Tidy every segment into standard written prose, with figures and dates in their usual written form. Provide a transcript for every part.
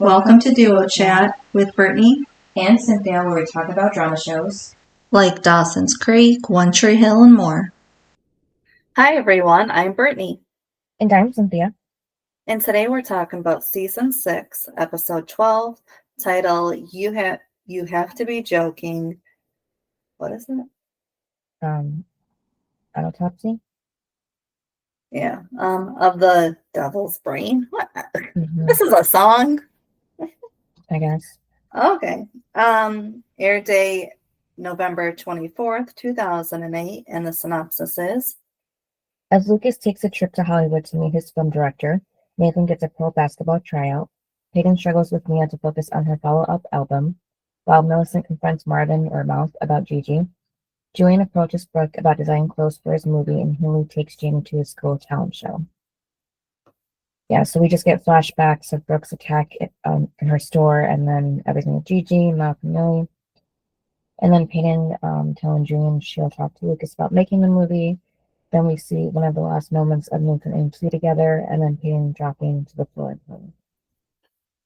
Welcome to Duo Chat with Brittany and Cynthia, where we talk about drama shows like Dawson's Creek, One Tree Hill, and more. Hi everyone, I'm Brittany. And I'm Cynthia. And today we're talking about Season 6, Episode 12, title You Have to Be Joking. What is it? Autopsy? Yeah, of the Devil's Brain. What? Mm-hmm. This is a song? I guess. Okay. Air date November 24th, 2008, and the synopsis is: as Lucas takes a trip to Hollywood to meet his film director, Nathan gets a pro basketball tryout. Peyton struggles with Mia to focus on her follow-up album, while Millicent confronts Marvin or Mouth about Gigi. Julian approaches Brooke about designing clothes for his movie, and Haley takes Jamie to his school talent show. Yeah, so we just get flashbacks of Brooke's attack in her store, and then everything with Gigi, Mouth, and Millie. And then Peyton telling Julian she'll talk to Lucas about making the movie. Then we see one of the last moments of Nathan and Q together, and then Peyton dropping to the floor. And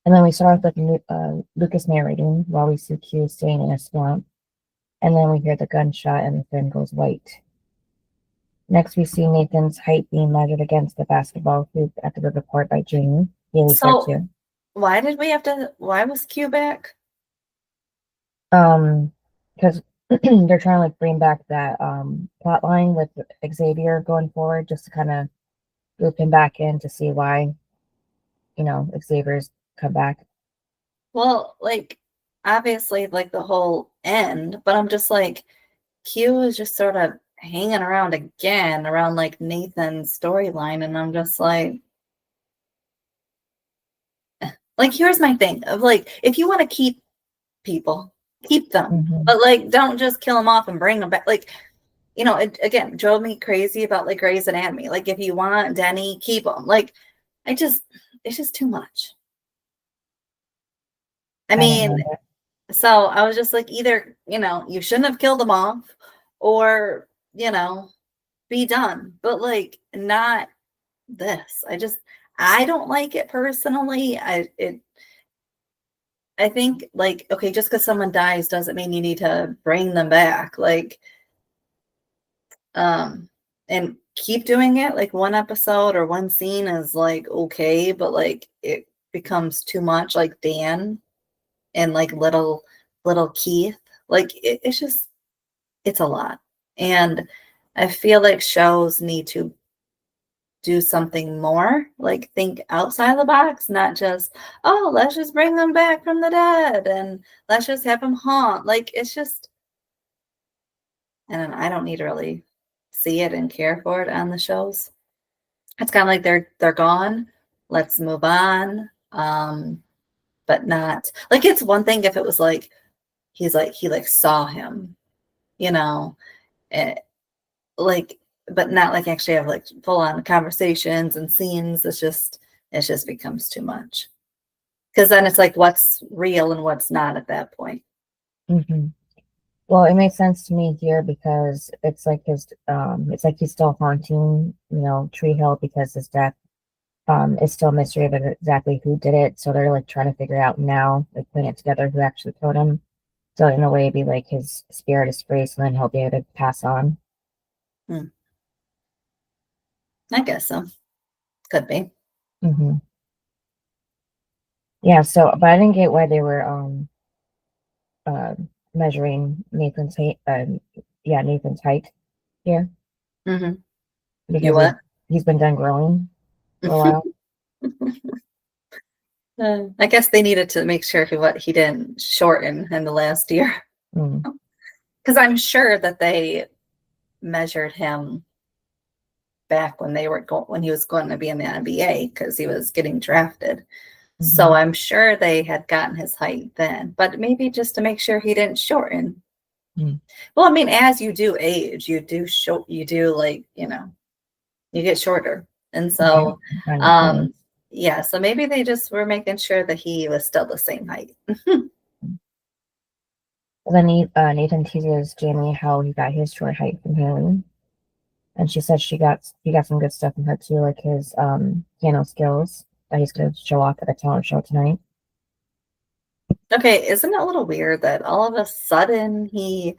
then we start off with Lucas narrating while we see Q staying in a swamp. And then we hear the gunshot and the film goes white. Next, we see Nathan's height being measured against the basketball hoop at the report by Jamie. So, why was Q back? Because they're trying to bring back that plot line with Xavier going forward, just to kind of loop him back in to see why, Xavier's come back. Well, obviously, the whole end, but I'm just Q is just sort of hanging around again around Nathan's storyline, and I'm just here's my thing of if you want to keep people, keep them, but don't just kill them off and bring them back. It again drove me crazy about Grey's Anatomy. If you want Denny, keep them. It's just too much. I mean, so I was just either, you shouldn't have killed them off, or, be done. But not this. I don't like it personally. I think okay, just because someone dies doesn't mean you need to bring them back. And keep doing it. One episode or one scene is okay, but it becomes too much, Dan and little Keith. It's a lot. And I feel shows need to do something more, think outside the box, not just, oh, let's just bring them back from the dead and let's just have them haunt. It's just, and I don't need to really see it and care for it on the shows. It's kind of they're gone. Let's move on. But not it's one thing if it was he saw him, but not actually have full on conversations and scenes. It just becomes too much, because then it's what's real and what's not at that point. Mm-hmm. Well, it makes sense to me here because it's his he's still haunting Tree Hill because his death is still a mystery of exactly who did it. So they're trying to figure out now, putting it together, who actually killed him. So in a way, it'd be his spirit is free, so then he'll be able to pass on. I guess so. Could be. Mm-hmm. Yeah. So, but I didn't get why they were measuring Nathan's height. Nathan's height here. Mm-hmm. Because he's been done growing for a while. I guess they needed to make sure he didn't shorten in the last year, because I'm sure that they measured him back when he was going to be in the NBA, because he was getting drafted. Mm-hmm. So I'm sure they had gotten his height then, but maybe just to make sure he didn't shorten. Mm-hmm. Well, I mean, as you do age, you get shorter, and so yeah, so maybe they just were making sure that he was still the same height. Then Nathan teases Jamie how he got his short height from Haley, and she said he got some good stuff from her too, his piano skills that he's going to show off at the talent show tonight. Okay, isn't it a little weird that all of a sudden he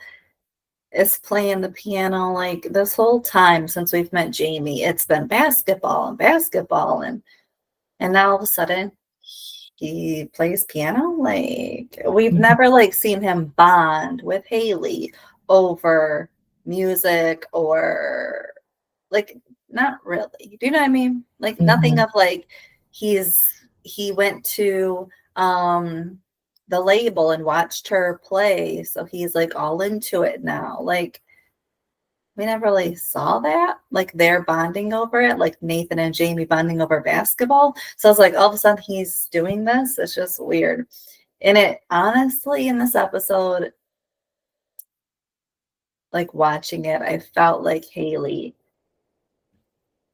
is playing the piano? Like this whole time since we've met Jamie, it's been basketball and basketball, and now all of a sudden he plays piano. Like we've never like seen him bond with Haley over music or like not really. Do you know what I mean? Like nothing of like he went to the label and watched her play, so he's like all into it now. Like we never really saw that. Like they're bonding over it, like Nathan and Jamie bonding over basketball. So I was like, all of a sudden he's doing this. It's just weird. And it honestly, in this episode, like watching it, I felt like Haley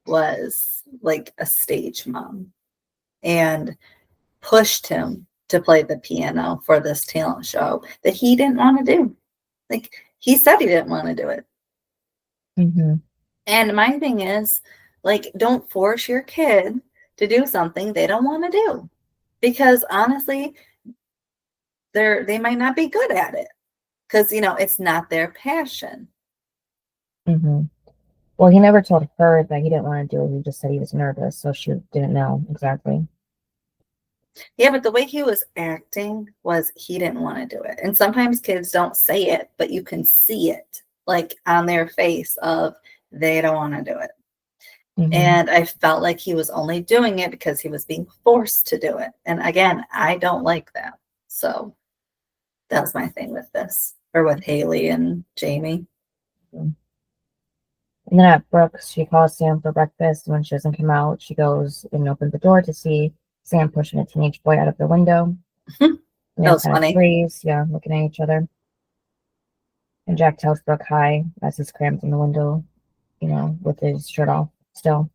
was like a stage mom and pushed him to play the piano for this talent show that he didn't want to do. Like he said he didn't want to do it. And my thing is, like, don't force your kid to do something they don't want to do, because honestly, they might not be good at it because it's not their passion. Well, he never told her that he didn't want to do it. He just said he was nervous, so she didn't know exactly. Yeah, but the way he was acting was he didn't want to do it. And sometimes kids don't say it, but you can see it like on their face of they don't want to do it. And I felt like he was only doing it because he was being forced to do it. And again, I don't like that. So that was my thing with this, or with Haley and Jamie. And then at Brooke's, she calls Sam for breakfast. And when she doesn't come out, she goes and opens the door to see Sam pushing a teenage boy out of the window. That was funny. Freeze, looking at each other. And Jack tells Brooke hi as he's crammed in the window, with his shirt off still.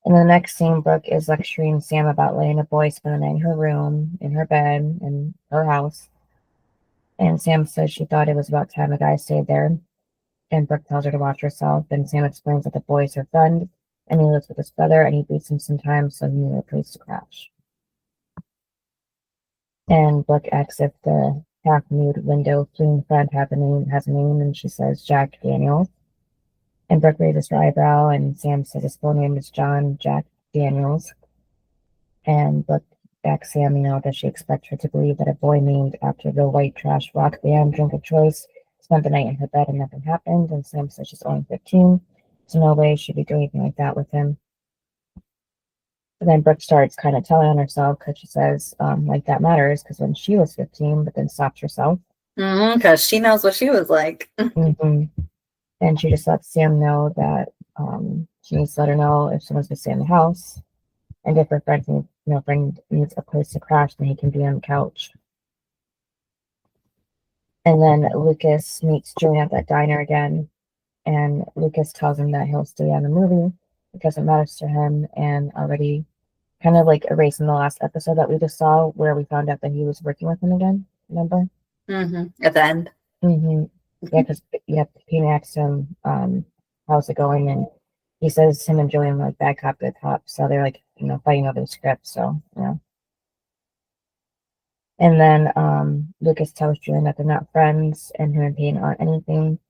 And the next scene, Brooke is lecturing Sam about letting a boy spend the night in her room, in her bed, in her house. And Sam says she thought it was about time a guy stayed there. And Brooke tells her to watch herself. And Sam explains that the boy is her friend, and he lives with his brother, and he beats him sometimes, so he needed a place to crash. And Brooke asks if the half-nude window fleeing friend has a name, and she says Jack Daniels. And Brooke raises her eyebrow, and Sam says his full name is John Jack Daniels. And Brooke asks Sam, does she expect her to believe that a boy named after the white trash rock band Drink of Choice spent the night in her bed and nothing happened? And Sam says she's only 15, so no way she'd be doing anything like that with him. And then Brooke starts kind of telling on herself because she says, like that matters because when she was 15, but then stops herself. Because she knows what she was like. And she just lets Sam know that she needs to let her know if someone's going to stay in the house. And if her friend needs a place to crash, then he can be on the couch. And then Lucas meets Julian at that diner again. And Lucas tells him that he'll stay on the movie because it matters to him, and already kind of like erasing the last episode that we just saw where we found out that he was working with him again. Remember? At the end. Yeah, because Peyton asked him, how's it going? And he says him and Julian are like bad cop, good cop. So they're like, fighting over the script. So, And then Lucas tells Julian that they're not friends and him and Peyton aren't anything.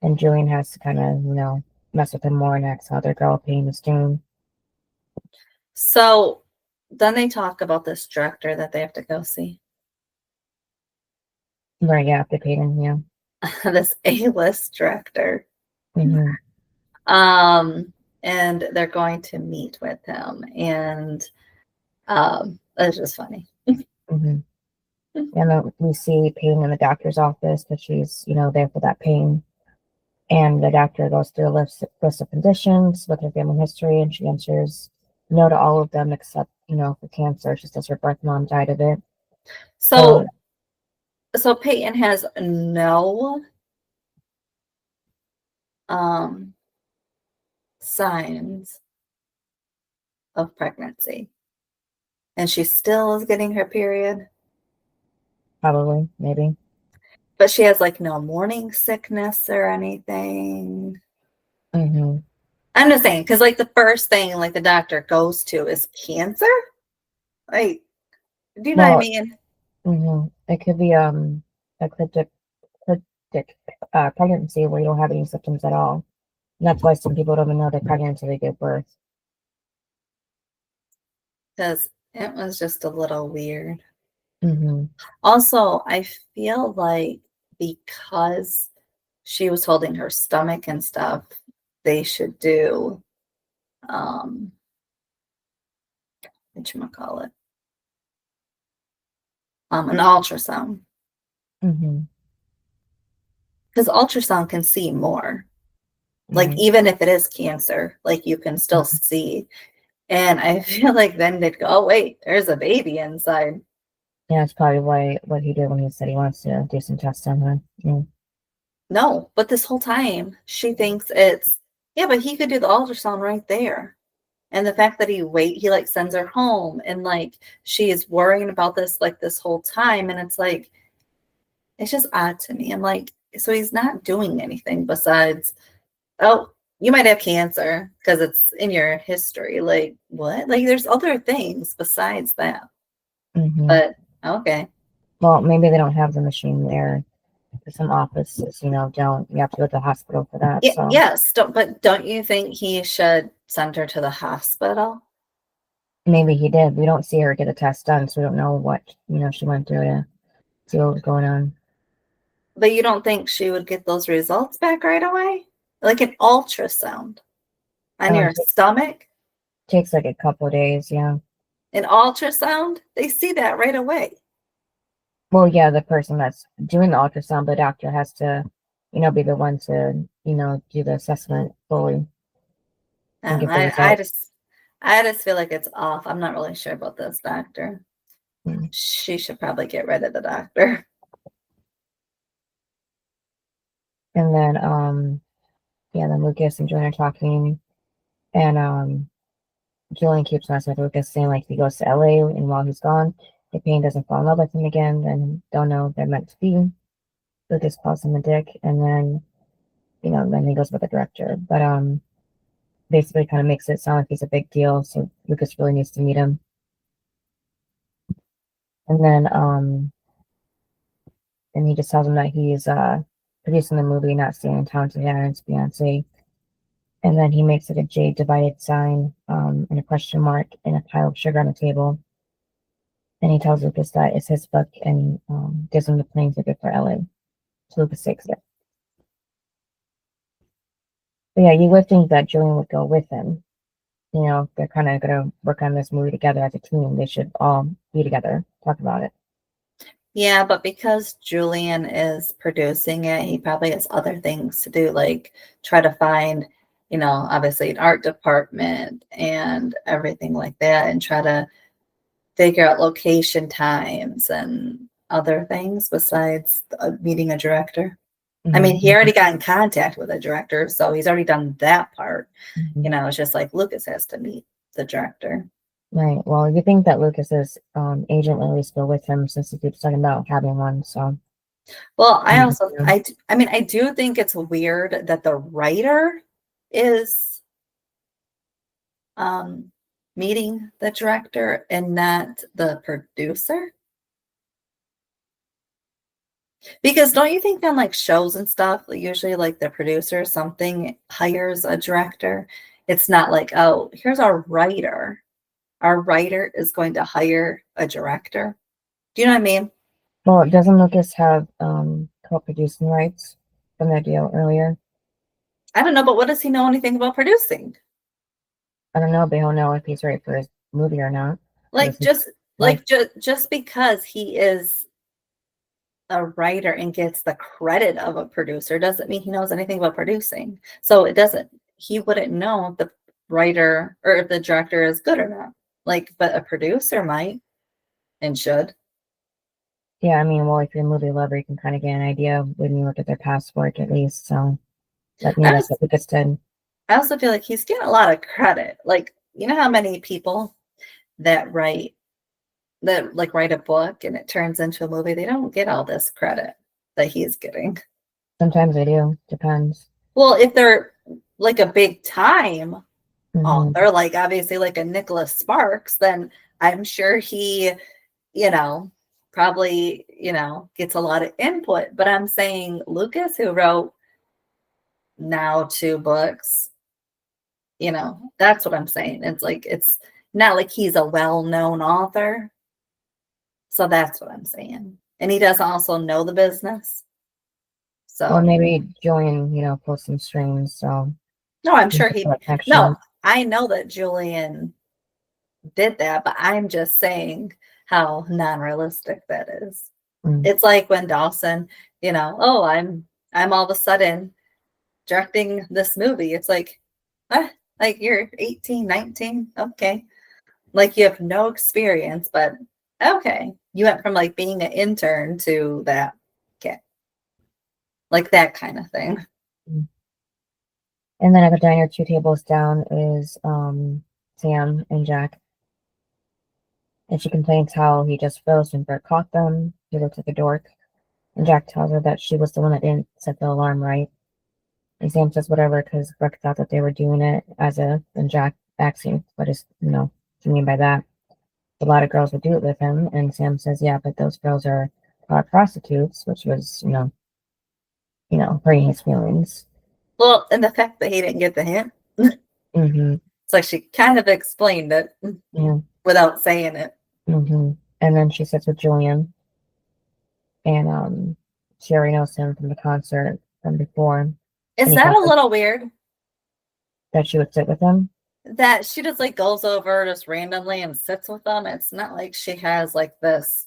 And Julian has to kind of, mess with him more and ask how their girl Peyton is doing. So then they talk about this director that they have to go see. Right, yeah, after Peyton, yeah. This A-list director. And they're going to meet with him, and it's just funny. And then we see Peyton in the doctor's office because she's, there for that pain. And the doctor goes through a list of conditions with her family history, and she answers no to all of them except, for cancer. She says her birth mom died of it. So Peyton has no signs of pregnancy, and she still is getting her period. Probably, maybe. But she has like no morning sickness or anything. I'm just saying, because like the first thing like the doctor goes to is cancer. Like, Do you know what I Well, mean? it could be ecliptic pregnancy where you don't have any symptoms at all. And that's why some people don't even know they're pregnant until they give birth. Because it was just a little weird. Mm-hmm. Also, I feel like because she was holding her stomach and stuff, they should do whatchamacallit, an ultrasound. Mm-hmm. Because ultrasound can see more. Like, Right. even if it is cancer, like you can still see. And I feel like then they'd go, oh, wait, there's a baby inside. Yeah, that's probably what he did when he said he wants to do some tests on her. Yeah. No, but this whole time she thinks it's, yeah, but he could do the ultrasound right there. And the fact that he like sends her home and like she is worrying about this like this whole time. And it's like, it's just odd to me. I'm like, so he's not doing anything besides, oh, you might have cancer because it's in your history. Like, what? Like, there's other things besides that. Mm-hmm. But okay. Well, maybe they don't have the machine there. Some offices, don't. You have to go to the hospital for that. Yeah, So yes. But don't you think he should send her to the hospital? maybe he did. We don't see her get a test done, so we don't know what she went through to see what was going on. But you don't think she would get those results back right away? Like an ultrasound on your stomach? Takes like a couple of days, yeah. An ultrasound? They see that right away. Well, yeah, the person that's doing the ultrasound, the doctor has to, be the one to, do the assessment fully and get the results. I just feel like it's off. I'm not really sure about this doctor. She should probably get rid of the doctor. And then, then Lucas and Julian are talking, and Julian keeps messing with Lucas, saying like he goes to LA, and while he's gone, if Peyton doesn't fall in love with him again, then they'll know they're meant to be. Lucas calls him a dick, and then, then he goes with the director. But basically kind of makes it sound like he's a big deal, so Lucas really needs to meet him. And then he just tells him that he's producing the movie, not staying in town to dinner, and his fiance. And then he makes like a jade divided sign and a question mark and a pile of sugar on the table. And he tells Lucas that it's his book and gives him the plane ticket for LA. So Lucas takes it. But yeah, you would think that Julian would go with him. They're kind of going to work on this movie together as a team. They should all be together, talk about it. Yeah, but because Julian is producing it, he probably has other things to do, like try to find, obviously an art department and everything like that, and try to figure out location times and other things besides meeting a director. Mm-hmm. I mean, he already got in contact with a director, so he's already done that part. Mm-hmm. It's just like Lucas has to meet the director. Right. Well, you think that Lucas's agent Lily's still with him since he keeps talking about having one. So, well, I do think it's weird that the writer is meeting the director and not the producer. Because don't you think on like shows and stuff, usually like the producer or something hires a director? It's not like, oh, here's our writer. Our writer is going to hire a director. Do you know what I mean? Well, doesn't Lucas have co-producing rights from their deal earlier? I don't know, but what does he know anything about producing? I don't know, but he'll know if he's right for his movie or not. Just because he is a writer and gets the credit of a producer doesn't mean he knows anything about producing. So he wouldn't know if the writer or if the director is good or not. But a producer might and should. Yeah, I mean, well, if you're a movie lover, you can kind of get an idea when you look at their past work, at least. So that's what Lucas did. I also feel like he's getting a lot of credit. How many people that write a book and it turns into a movie, they don't get all this credit that he's getting. Sometimes they do. Depends. Well, if they're like a big time author, like obviously like a Nicholas Sparks, then I'm sure he, you know, probably, you know, gets a lot of input. But I'm saying Lucas, who wrote now 2 books, you know, that's what I'm saying. It's like, it's not like he's a well-known author. So that's what I'm saying. And he doesn't also know the business. So Or maybe Julian, pulls some strings. So no, I'm sure no, I know that Julian did that, but I'm just saying how non-realistic that is. It's like when Dawson, oh, I'm all of a sudden directing this movie. It's like, like you're 18, 19. Okay. Like you have no experience, but okay. You went from like being an intern to that. Okay. Like that kind of thing. And then at the diner, 2 tables down is Sam and Jack. And she complains how he just froze when Brooke caught them. He looks like a dork. And Jack tells her that she was the one that didn't set the alarm right. And Sam says whatever because Brooke thought that they were doing it as if, and Jack asking what is, what do you mean by that? A lot of girls would do it with him. And Sam says, yeah, but those girls are prostitutes, which was, hurting his feelings. Well, and the fact that he didn't get the hint. It's like she kind of explained it without saying it. And then she sits with Julian. And she already knows him from the concert from before. Is that a little weird? That she would sit with him? That she just like goes over just randomly and sits with them. It's not like she has like this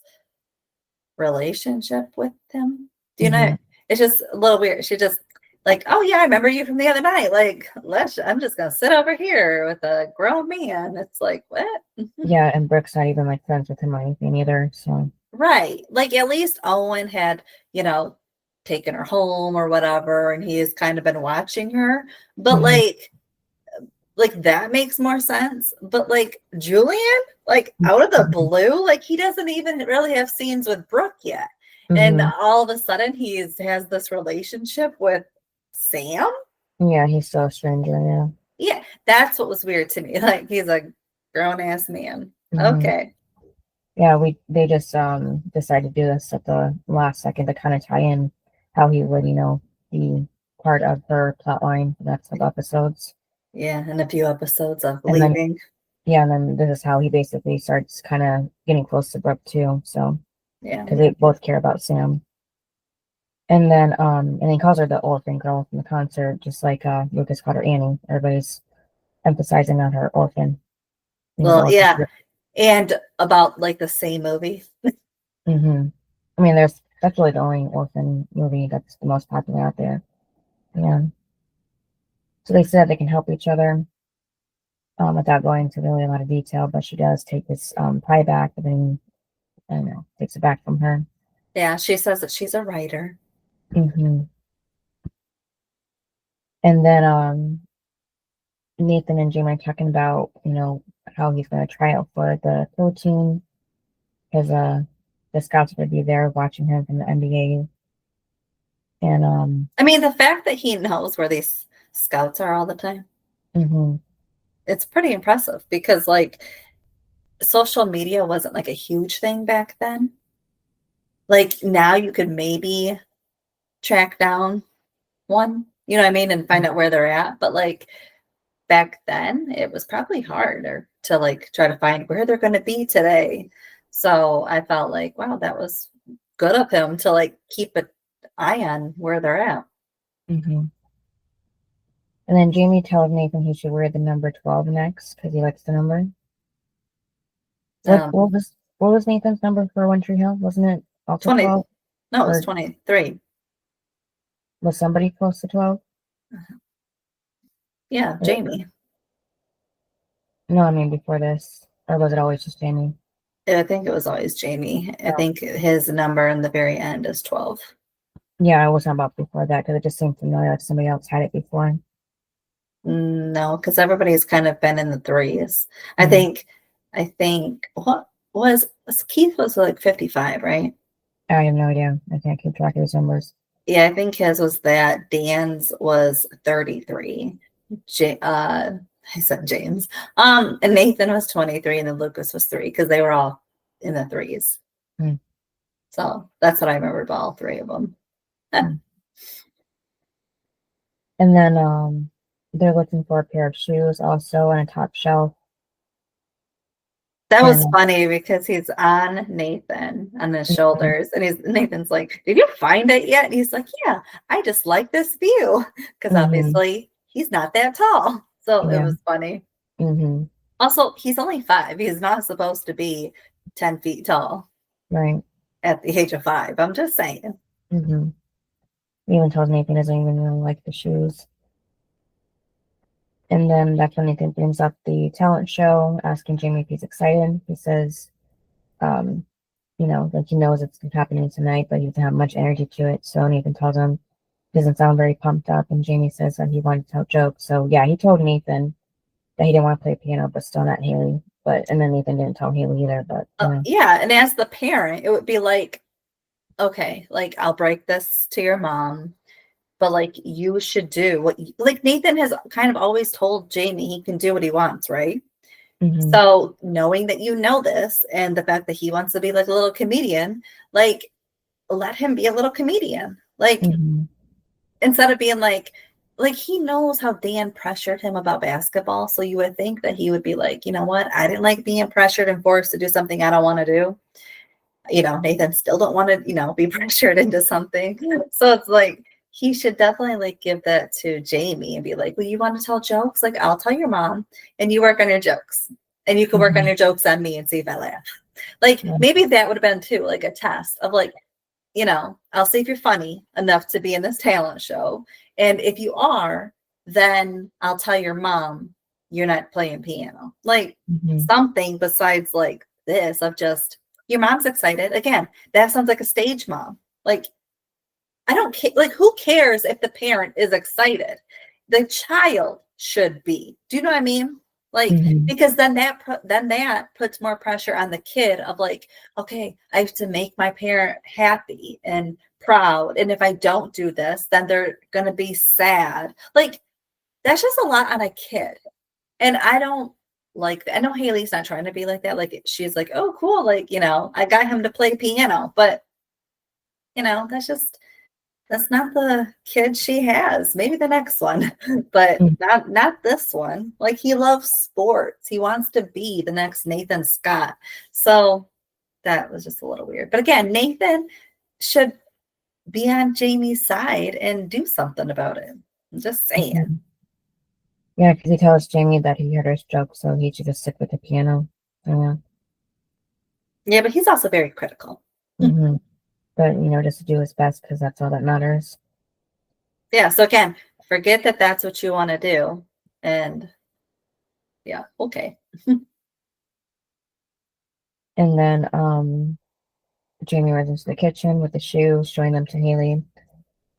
relationship with him. Do you know? It's just a little weird. She just like, oh yeah, I remember you from the other night. Like, I'm just gonna sit over here with a grown man. It's like, what? Yeah, and Brooke's not even like friends with him or anything either. So right. Like at least Owen had, taken her home or whatever, and he has kind of been watching her. But like that makes more sense. But like Julian, like out of the blue, like he doesn't even really have scenes with Brooke yet. And all of a sudden he has this relationship with Sam. Yeah, he's so a stranger. Yeah, that's what was weird to me. Like he's a grown ass man. Okay. Yeah, they just decided to do this at the last second to kind of tie in how he would, be part of her plot line for the next couple episodes. Yeah, and a few episodes of leaving. And then this is how he basically starts kind of getting close to Brooke too. So yeah, because they both care about Sam. And then he calls her the orphan girl from the concert, just like Lucas called her Annie. Everybody's emphasizing on her orphan. Well, yeah, and about like the same movie. I mean, that's really the only orphan movie that's the most popular out there. Yeah. So they said they can help each other without going into really a lot of detail, but she does take this pie back, but then, I don't know, takes it back from her. Yeah, she says that she's a writer. And then Nathan and Jim are talking about, how he's going to try out for the pro team because the scouts would be there watching him from the NBA. And I mean, the fact that he knows where these scouts are all the time, it's pretty impressive because like social media wasn't like a huge thing back then. Like now you could maybe track down one, you know what I mean, and find out where they're at. But like back then, it was probably harder to like try to find where they're going to be today. So I felt like, wow, that was good of him to like keep an eye on where they're at. And then Jamie tells Nathan he should wear the number 12 next because he likes the number. What was Nathan's number for One Tree Hill? Wasn't it also 20? 12? No, it was 23. Was somebody close to 12? Yeah, Jamie. No, I mean before this. Or was it always just Jamie? I think it was always Jamie. I think his number in the very end is 12. Yeah, I wasn't about before that because it just seemed familiar like somebody else had it before. No, because everybody's kind of been in the 3s. I think what was Keith was like 55, right? I have no idea. I can't keep track of his numbers. Yeah, I think his was that. Dan's was 33. I said James. And Nathan was 23, and then Lucas was 3 because they were all in the 3s. Hmm. So that's what I remember about all 3 of them. And then they're looking for a pair of shoes also on a top shelf. That was And funny because he's on Nathan on his Mhm. shoulders, and Nathan's like, "Did you find it yet?" And he's like, "Yeah, I just like this view," because obviously he's not that tall. So it Yeah. was funny. Mm-hmm. Also, he's only 5. He's not supposed to be 10 feet tall Right. at the age of 5. I'm just saying. Mm-hmm. He even tells Nathan doesn't even really like the shoes. And then that's when Nathan brings up the talent show, asking Jamie if he's excited. He says, like he knows it's happening tonight, but he doesn't have much energy to it. So Nathan tells him he doesn't sound very pumped up, and Jamie says that he wanted to tell jokes. So yeah, he told Nathan that he didn't want to play piano, but still not Haley. And then Nathan didn't tell Haley either. But Yeah, and as the parent, it would be like, okay, like I'll break this to your mom, but like you should do what like Nathan has kind of always told Jamie he can do what he wants, right? Mm-hmm. So knowing that you know this and the fact that he wants to be like a little comedian, like let him be a little comedian. Like Mm-hmm. instead of being like he knows how Dan pressured him about basketball. So you would think that he would be like, you know what? I didn't like being pressured and forced to do something I don't want to do. Nathan still don't want to, be pressured into something. So it's like he should definitely like give that to Jamie and be like, well, you want to tell jokes? Like I'll tell your mom and you work on your jokes. And you can work on your jokes on me and see if I laugh. Like maybe that would have been too, like a test of like, I'll see if you're funny enough to be in this talent show. And if you are, then I'll tell your mom you're not playing piano. Like something besides like this of just your mom's excited. Again, that sounds like a stage mom. Like, I don't care. Like, who cares if the parent is excited? The child should be. Do you know what I mean? Like, because then that puts more pressure on the kid of like, okay, I have to make my parent happy and proud. And if I don't do this, then they're going to be sad. Like, that's just a lot on a kid. And I don't like that. I know Haley's not trying to be like that. Like, she's like, oh, cool. Like, I got him to play piano. But, that's not the kid she has. Maybe the next one, but not this one. Like he loves sports. He wants to be the next Nathan Scott. So that was just a little weird. But again, Nathan should be on Jamie's side and do something about it. I'm just saying. Yeah, because he tells Jamie that he heard her joke, so he should just stick with the piano. Yeah, but he's also very critical. But, just to do his best because that's all that matters. Yeah, so again, forget that that's what you want to do. And yeah, okay. And then Jamie runs into the kitchen with the shoes, showing them to Haley.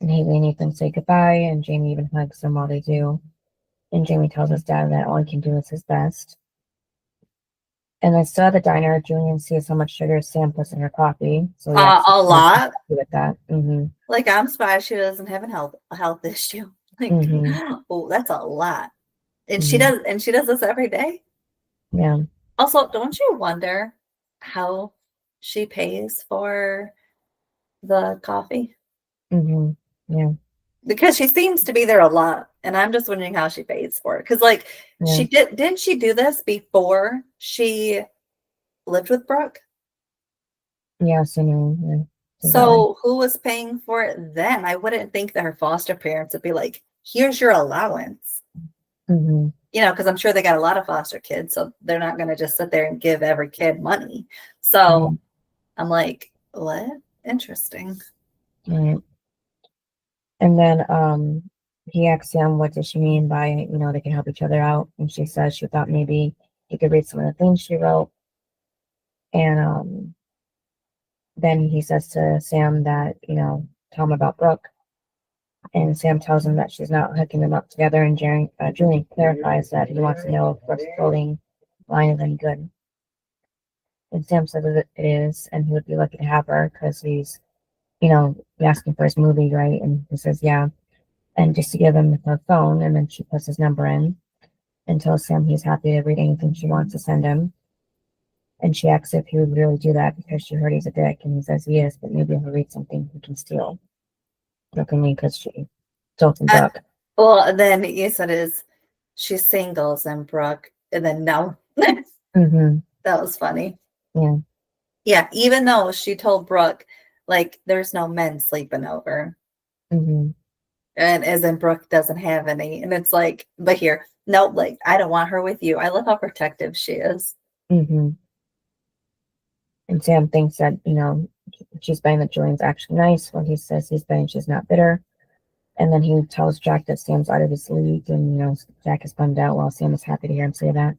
And Haley and Ethan say goodbye, and Jamie even hugs them while they do. And Jamie tells his dad that all he can do is his best. And then still at the diner, Julian sees how much sugar Sam puts in her coffee. So a lot with that. Like I'm surprised she doesn't have a health issue. Like, oh, that's a lot. And she does this every day. Yeah. Also, don't you wonder how she pays for the coffee? Yeah. Because she seems to be there a lot, and I'm just wondering how she pays for it. Because like didn't she do this before she lived with Brooke? Yeah, so So who was paying for it then? I wouldn't think that her foster parents would be like, here's your allowance. Because I'm sure they got a lot of foster kids, so they're not going to just sit there and give every kid money. So I'm like, what? Interesting. Right. And then he asks Sam, what does she mean by, they can help each other out? And she says she thought maybe he could read some of the things she wrote. And then he says to Sam that, tell him about Brooke. And Sam tells him that she's not hooking them up together. And Julian clarifies that he wants to know if Brooke's clothing line is any good. And Sam says that it is, and he would be lucky to have her because he's, asking for his movie, right? And he says, yeah. And just to give him her phone, and then she puts his number in and tells Sam he's happy to read anything she wants to send him. And she asks if he would really do that because she heard he's a dick, and he says he is, but maybe he'll read something he can steal. Jokingly, because she stole from Brooke. Well, and then you said she's singles and Brooke, and then no. Mm-hmm. That was funny. Yeah. Yeah, even though she told Brooke, like, there's no men sleeping over. Mm-hmm. And as in Brooke doesn't have any. And it's like, but here, no, like, I don't want her with you. I love how protective she is. Mm-hmm. And Sam thinks that, she's betting that Julian's actually nice when he says he's betting she's not bitter. And then he tells Jack that Sam's out of his league, and, Jack is bummed out while Sam is happy to hear him say that.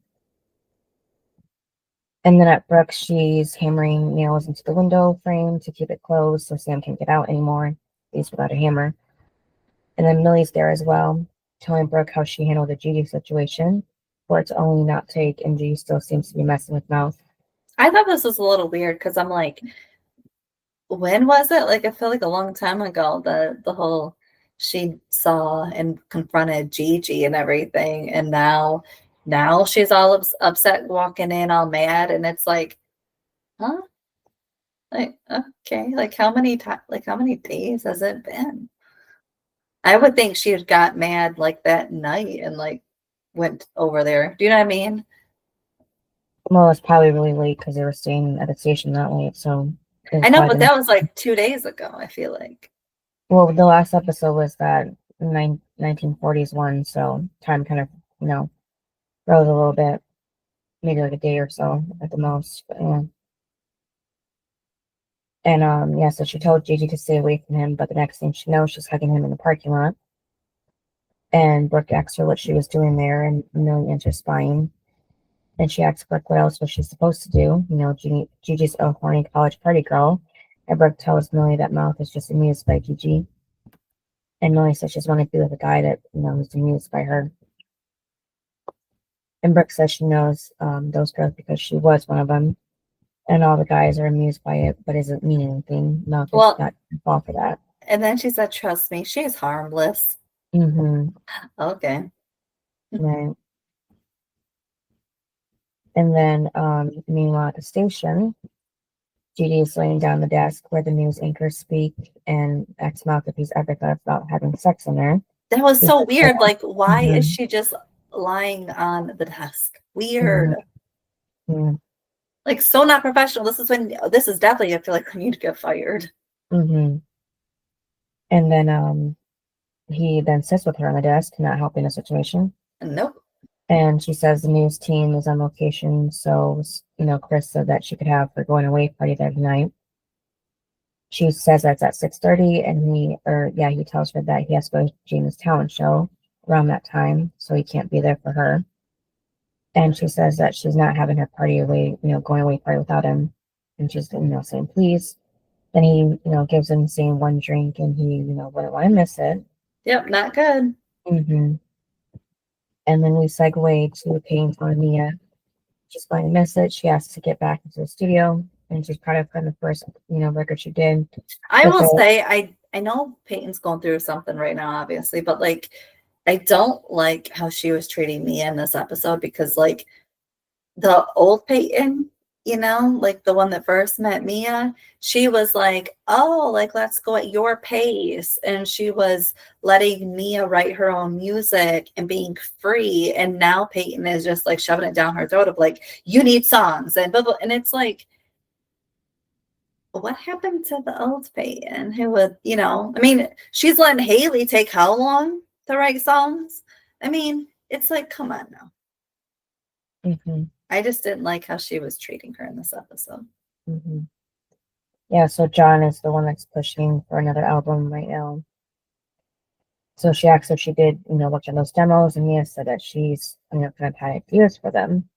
And then at Brooke, she's hammering nails into the window frame to keep it closed so Sam can't get out anymore, at least without a hammer. And then Millie's there as well, telling Brooke how she handled the Gigi situation, for it to only not take, and Gigi still seems to be messing with Mouth. I thought this was a little weird because I'm like, when was it? Like, I feel like a long time ago, the whole she saw and confronted Gigi and everything, and now she's all upset walking in all mad, and it's like, huh? Like, okay, like how many days has it been? I would think she had got mad like that night and like went over there. Do you know what I mean? Well, it's probably really late because they were staying at the station that late, so... I know, but that was like 2 days ago, I feel like. Well, the last episode was that 1940s one, so time kind of, rose a little bit. Maybe like a day or so at the most. But, yeah. And so she told Gigi to stay away from him, but the next thing she knows, she's hugging him in the parking lot. And Brooke asks her what she was doing there, and Millie answers spying. And she asks Brooke what else was she supposed to do. Gigi's a horny college party girl. And Brooke tells Millie that Mouth is just amused by Gigi. And Millie says she's wanting to be with a guy that, who's amused by her. And Brooke says she knows those girls because she was one of them. And all the guys are amused by it, but doesn't mean anything. Mouth is not going to fall for that. And then she said, trust me, she's harmless. Mm-hmm. Okay. Right. And then, meanwhile, at the station, Gigi is laying down the desk where the news anchors speak and asks Mouth if he's ever thought about having sex in there. That was so weird. Like, why is she just lying on the desk? Weird. Mm-hmm. Yeah. Like, so not professional. This is definitely, I feel like, when you'd get fired. Mm-hmm. And then he then sits with her on the desk, not helping the situation. Nope. And she says the news team is on location, so, Chris said that she could have her going away party there tonight. She says that's at 6:30, and he tells her that he has to go to Gina's talent show around that time, so he can't be there for her. And she says that she's not having her party away, going away party without him. And she's, saying please. Then he, gives him saying one drink, and he, wouldn't want to miss it. Yep, not good. Mm-hmm. And then we segue to Peyton telling Mia she's going to miss it. She has to get back into the studio, and she's proud of her in the first, record she did. I will say, I know Peyton's going through something right now, obviously, but like, I don't like how she was treating Mia in this episode because, like, the old Peyton, like the one that first met Mia, she was like, oh, like, let's go at your pace. And she was letting Mia write her own music and being free. And now Peyton is just like shoving it down her throat of like, you need songs and blah, blah. And it's like, what happened to the old Peyton who would, I mean, she's letting Haley take how long to write songs? I mean, it's like, come on now. Mm-hmm. I just didn't like how she was treating her in this episode. Mm-hmm. Yeah, so John is the one that's pushing for another album right now. So she asked if she did, look at those demos, and Mia said that she's, kind of had ideas for them.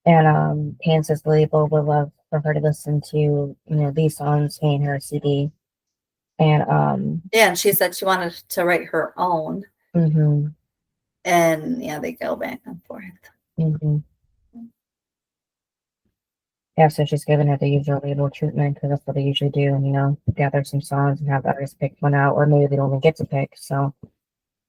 And Payne says the label would love for her to listen to, these songs in her CD. And and she said she wanted to write her own. Mm-hmm. And yeah, they go back and forth. Mm-hmm. Yeah, so she's giving her the usual label treatment because that's what they usually do, gather some songs and have others pick one out, or maybe they don't even get to pick. So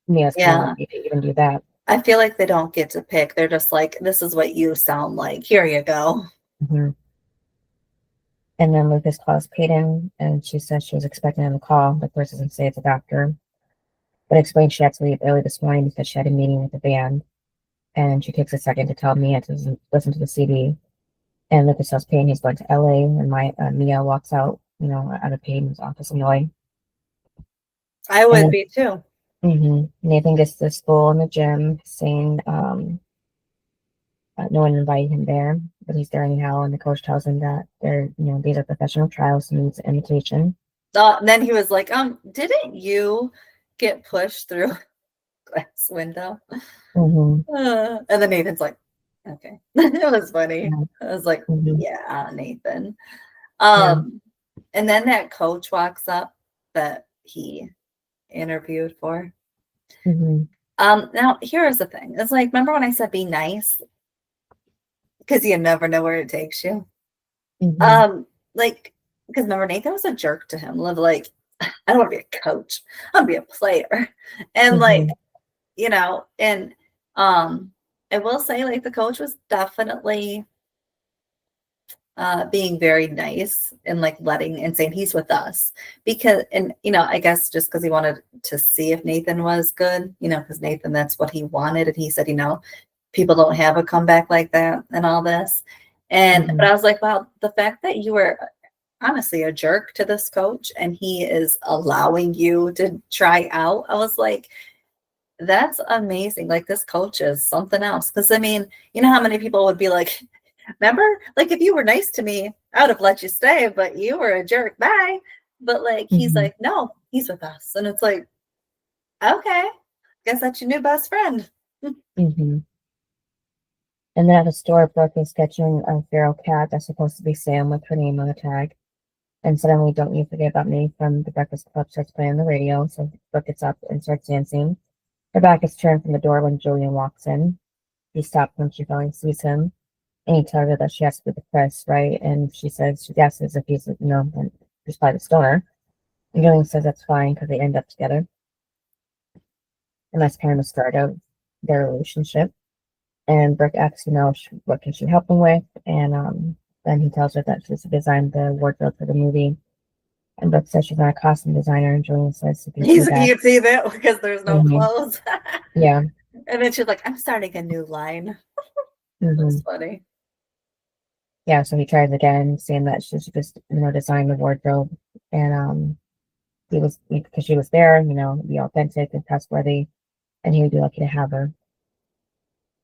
Mia's kind of lucky to even do that. I feel like they don't get to pick. They're just like, this is what you sound like. Here you go. Mm-hmm. And then Lucas calls Peyton, and she says she was expecting him to call. The person doesn't say it's a doctor, but explains she had to leave early this morning because she had a meeting with the band. And she takes a second to tell Mia to listen to the CD. And Lucas tells Peyton he's going to LA, and Mia walks out, out of Peyton's office annoyed. I would be too. Mm-hmm. Nathan gets to school in the gym, saying no one invited him there, but he's there anyhow. And the coach tells him that these are professional trials, so he needs an invitation. And then he was like, didn't you get pushed through a glass window? Mm-hmm. And then Nathan's like, okay. It was funny. Yeah. I was like, Mm-hmm. yeah, Nathan. Yeah. And then that coach walks up that he interviewed for. Mm-hmm. Now here's the thing. It's like, remember when I said be nice? Because you never know where it takes you. Mm-hmm. Because remember, Nathan was a jerk to him. Like, I don't want to be a coach. I want to be a player. And Mm-hmm. and I will say, like, the coach was definitely being very nice and like letting and saying he's with us because, and I guess just because he wanted to see if Nathan was good, because Nathan, that's what he wanted. And he said, people don't have a comeback like that and all this. And, Mm-hmm. but I was like, wow, the fact that you were honestly a jerk to this coach and he is allowing you to try out, I was like, that's amazing. Like, this coach is something else. Because I mean, you know how many people would be like, remember, like, if you were nice to me, I would have let you stay, but you were a jerk. Bye. But like, he's Mm-hmm. like, no, he's with us. And it's like, okay, guess that's your new best friend. Mm-hmm. And then at the store, Brooke is sketching a feral cat that's supposed to be Sam with her name on the tag. And suddenly, Don't You Forget About Me from the Breakfast Club starts playing on the radio. So Brooke gets up and starts dancing. Her back is turned from the door when Julian walks in. He stops when she finally sees him. And he tells her that she has to be the press, right? And she guesses if he's, then he's probably the stoner. And Julian says that's fine because they end up together. And that's kind of the start of their relationship. And Brooke asks, what can she help him with? And then he tells her that she's designed the wardrobe for the movie. And Brooke says she's not a costume designer. And Julian says, if you see that. You see that because there's no clothes. Yeah. And then she's like, I'm starting a new line. Mm-hmm. That's funny. Yeah, so he tries again, saying that she should just, design the wardrobe. And because she was there, be authentic and trustworthy. And he would be lucky to have her.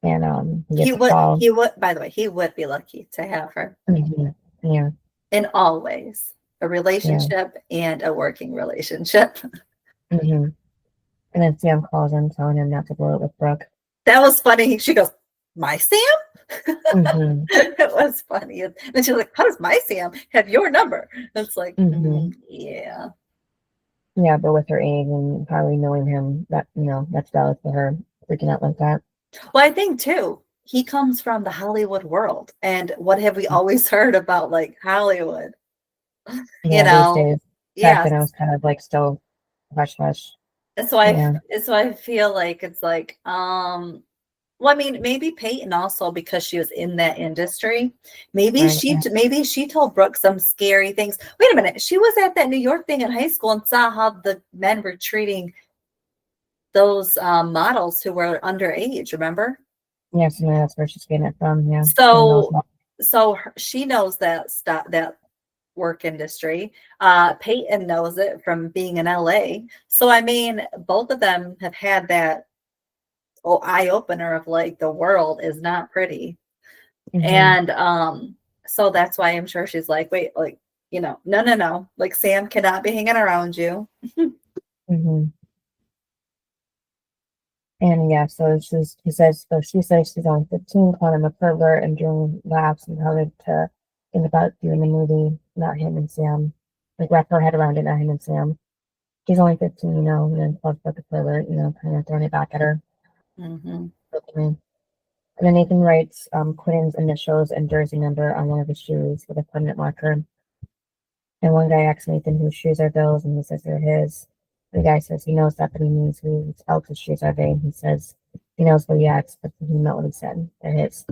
And he gets a call. He would, by the way, he would be lucky to have her. Mm-hmm. Yeah. In all ways, a relationship and a working relationship. Mm-hmm. And then Sam calls him, telling him not to blow it with Brooke. That was funny. She goes, my Sam? Mm-hmm. It was funny. And then she's like, how does my Sam have your number? It's like, yeah. Yeah, but with her age and probably knowing him, that, that's valid for her freaking out like that. Well, I think too, he comes from the Hollywood world. And what have we always heard about, like, Hollywood? Yeah, these days. Yeah. Back then I was kind of like still hush hush. So I feel like it's like, well, I mean, maybe Peyton also, because she was in that industry. Maybe she told Brooke some scary things. Wait a minute. She was at that New York thing in high school and saw how the men were treating those models who were underage, remember? Yeah, so that's where she's getting it from. Yeah. So she knows that that work industry. Peyton knows it from being in LA. So I mean, both of them have had that eye opener of like, the world is not pretty. And so that's why I'm sure she's like, wait, like, no, like, Sam cannot be hanging around you. And yeah, so she says she's on 15, calling him a pervert, and Julian laughs and her to think about doing the movie, not him and Sam. Like, wrap her head around it, not him and Sam. She's only 15, and then calls Brooke a pervert, kind of throwing it back at her. And then Nathan writes Quinn's initials and jersey number on one of his shoes with a permanent marker. And one guy asks Nathan whose shoes are those, and he says they're his. The guy says he knows that, but he means whose else's shoes are they, and he says He knows what he asked, but he meant what he said. They're his.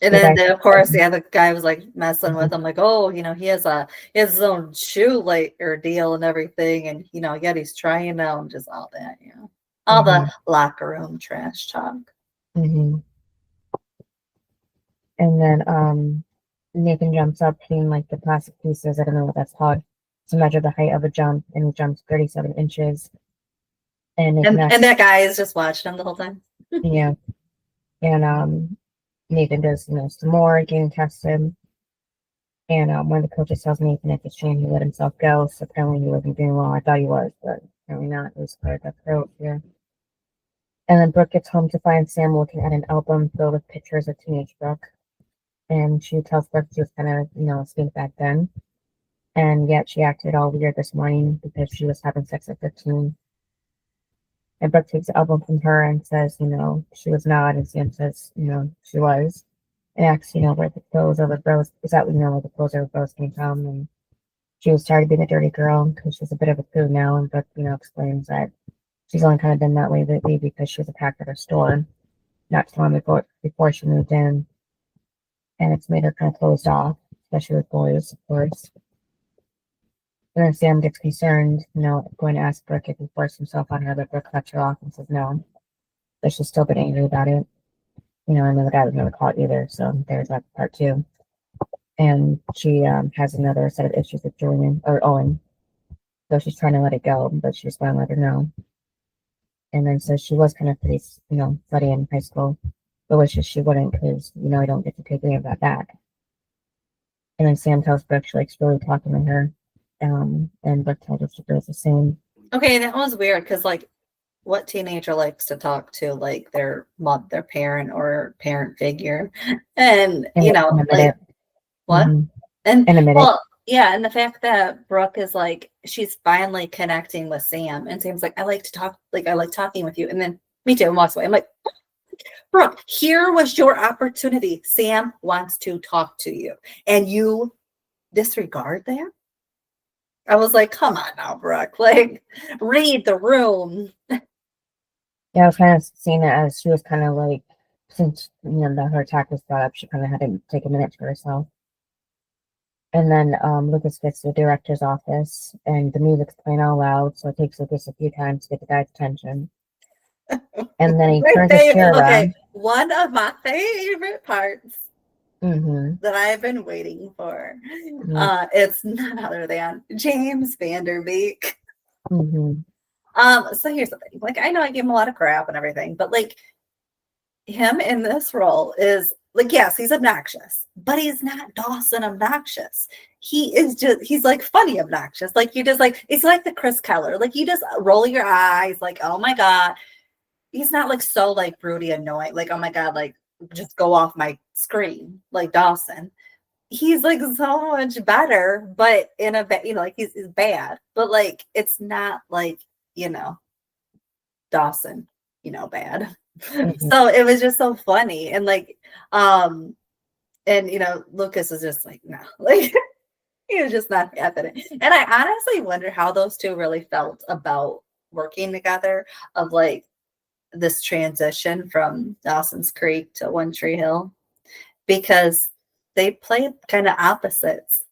And then, of course, yeah, the guy was like messing with him, like, oh, he has his own shoe like or deal and everything, and yet he's trying now and just all that, all the locker room trash talk. Mm-hmm. And then Nathan jumps up hitting like the plastic pieces, I don't know what that's called, to measure the height of a jump, and he jumps 37 inches. And that guy is just watching him the whole time. Yeah. And Nathan does, some more getting tested. And one of the coaches tells Nathan it's a shame he let himself go. So apparently he wasn't doing well. I thought he was, but apparently not. It was clear that throat here. And then Brooke gets home to find Sam looking at an album filled with pictures of teenage Brooke. And she tells Brooke she was kind of, a skink back then. And yet she acted all weird this morning because she was having sex at 15. And Brooke takes the album from her and says, she was not. And Sam says, she was. And asks, where the clothes over bros, is that, where the clothes over bros came from? And she was tired of being a dirty girl because she's a bit of a poo now. And Brooke, explains that she's only kind of been that way lately because she was attacked at her store not too long before she moved in. And it's made her kind of closed off, especially with boys, of course. And then Sam gets concerned, going to ask Brooke if he forced himself on her, but Brooke cuts her off and says no. But she's still been angry about it. And then the guy would never caught either, so there's that part too. And she has another set of issues with Julian, or Owen. So she's trying to let it go, but she just won't let her know. And then so she was kind of pretty, slutty in high school, but wishes she wouldn't because, I don't get to take any of that back. And then Sam tells Brooke she likes really talking to her. And Brooke tells her she feels the same. Okay, that was weird because, like, what teenager likes to talk to, like, their parent or parent figure? And, like, what? Mm-hmm. And, in a minute. Well, yeah, and the fact that Brooke is, like, she's finally connecting with Sam, and Sam's like, I like talking with you. And then, me too, and walks away. I'm like, Brooke, here was your opportunity. Sam wants to talk to you, and you disregard that? I was like, come on now, Brooke. Like, read the room. Yeah, I was kind of seeing it as she was kind of like, since, that her attack was brought up, she kind of had to take a minute to herself. And then Lucas gets to the director's office, and the music's playing all loud, so it takes Lucas a few times to get the guy's attention. And then he turns his chair around. Okay, one of my favorite parts that I've been waiting for. It's none other than James Van Der Beek. So here's the thing. Like, I know I give him a lot of crap and everything, but like him in this role is like, yes, he's obnoxious, but he's not Dawson obnoxious. He's like funny obnoxious. Like you just like, it's like the Chris Keller. Like you just roll your eyes, like, oh my God. He's not like so like broody annoying, like, oh my God, like just go off my screen, like Dawson. He's like so much better, but in a like he's bad, but like it's not like, Dawson, bad. So it was just so funny. And like, and Lucas is just like, no, like he was just not happening. And I honestly wonder how those two really felt about working together, of like this transition from Dawson's Creek to One Tree Hill, because they played kind of opposites.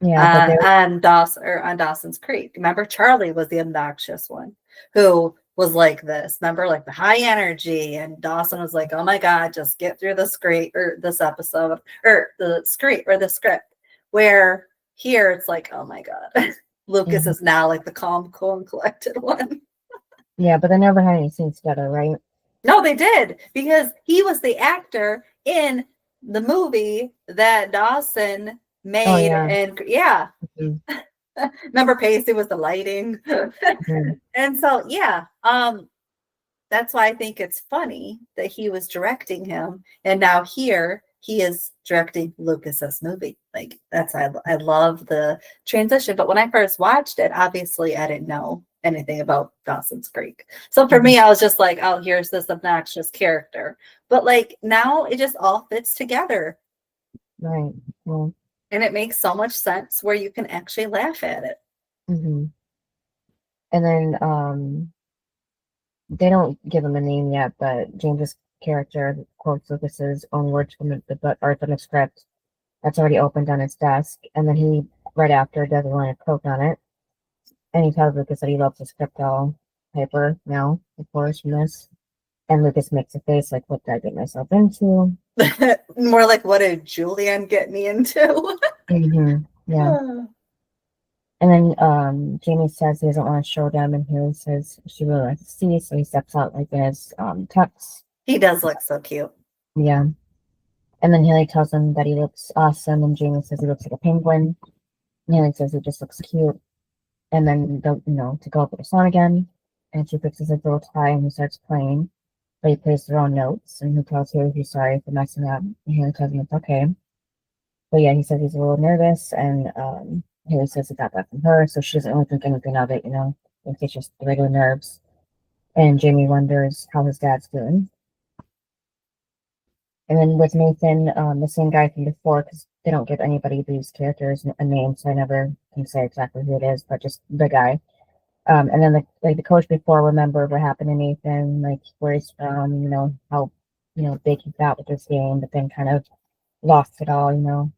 Yeah, on Dawson's Creek. Remember, Charlie was the obnoxious one who was like this. Remember, like the high energy, and Dawson was like, "Oh my God, just get through the script or this episode or the script." Where here it's like, "Oh my God, Lucas is now like the calm, cool, and collected one." Yeah, but they never had any scenes together, right? No, they did, because he was the actor in the movie that Dawson made. And remember Pacey was the lighting. And so that's why I think it's funny that he was directing him, and now here he is directing Lucas's movie. Like I love the transition. But when I first watched it, obviously I didn't know anything about Dawson's Creek. So for me, I was just like, oh, here's this obnoxious character. But like now it just all fits together. Right. Well, and it makes so much sense where you can actually laugh at it. And then they don't give him a name yet, but James's character quotes Lucas's own words from the script that's already opened on his desk, and then he right after does a line of coke on it, and he tells Lucas that he loves the script all hyper now, of course, from this. And Lucas makes a face like, "What did I get myself into?" More like, what did Julian get me into? Yeah. And then Jamie says he doesn't want to show them, and Haley says she really likes to see, so he steps out like in his tux. He does look so cute. Yeah. And then Haley tells him that he looks awesome, and Jamie says he looks like a penguin. And Haley says he just looks cute. And then they'll, to go over the song again, and she fixes a bow tie and he starts playing. But he plays the wrong notes, and he tells Haley he's sorry for messing up. And Haley tells him it's okay. But yeah, he says he's a little nervous, and Haley says he got that from her, so she doesn't really think anything of it, think it's just the regular nerves. And Jamie wonders how his dad's doing. And then with Nathan, the same guy from before, because they don't give anybody these characters a name, so I never can say exactly who it is, but just the guy. And then the coach before, remember what happened to Nathan, like where he's from, how big he got with this game, but then kind of lost it all,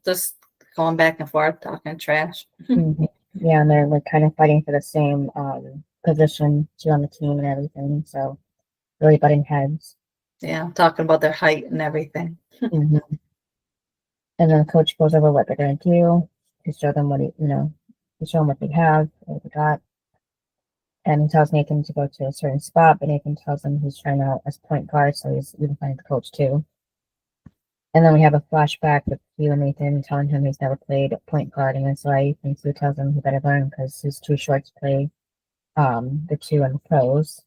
Just going back and forth, talking trash. Yeah, and they're like kind of fighting for the same position too on the team and everything, so really butting heads. Yeah, talking about their height and everything. And then the coach goes over what they're going to do to show them what to show them what they have, what they got. And he tells Nathan to go to a certain spot, but Nathan tells him he's trying out as point guard, so he's even finding the coach too. And then we have a flashback with Hugh and Nathan telling him he's never played point guard in his life, and Hugh tells him he better learn because he's too short to play the two in the pros.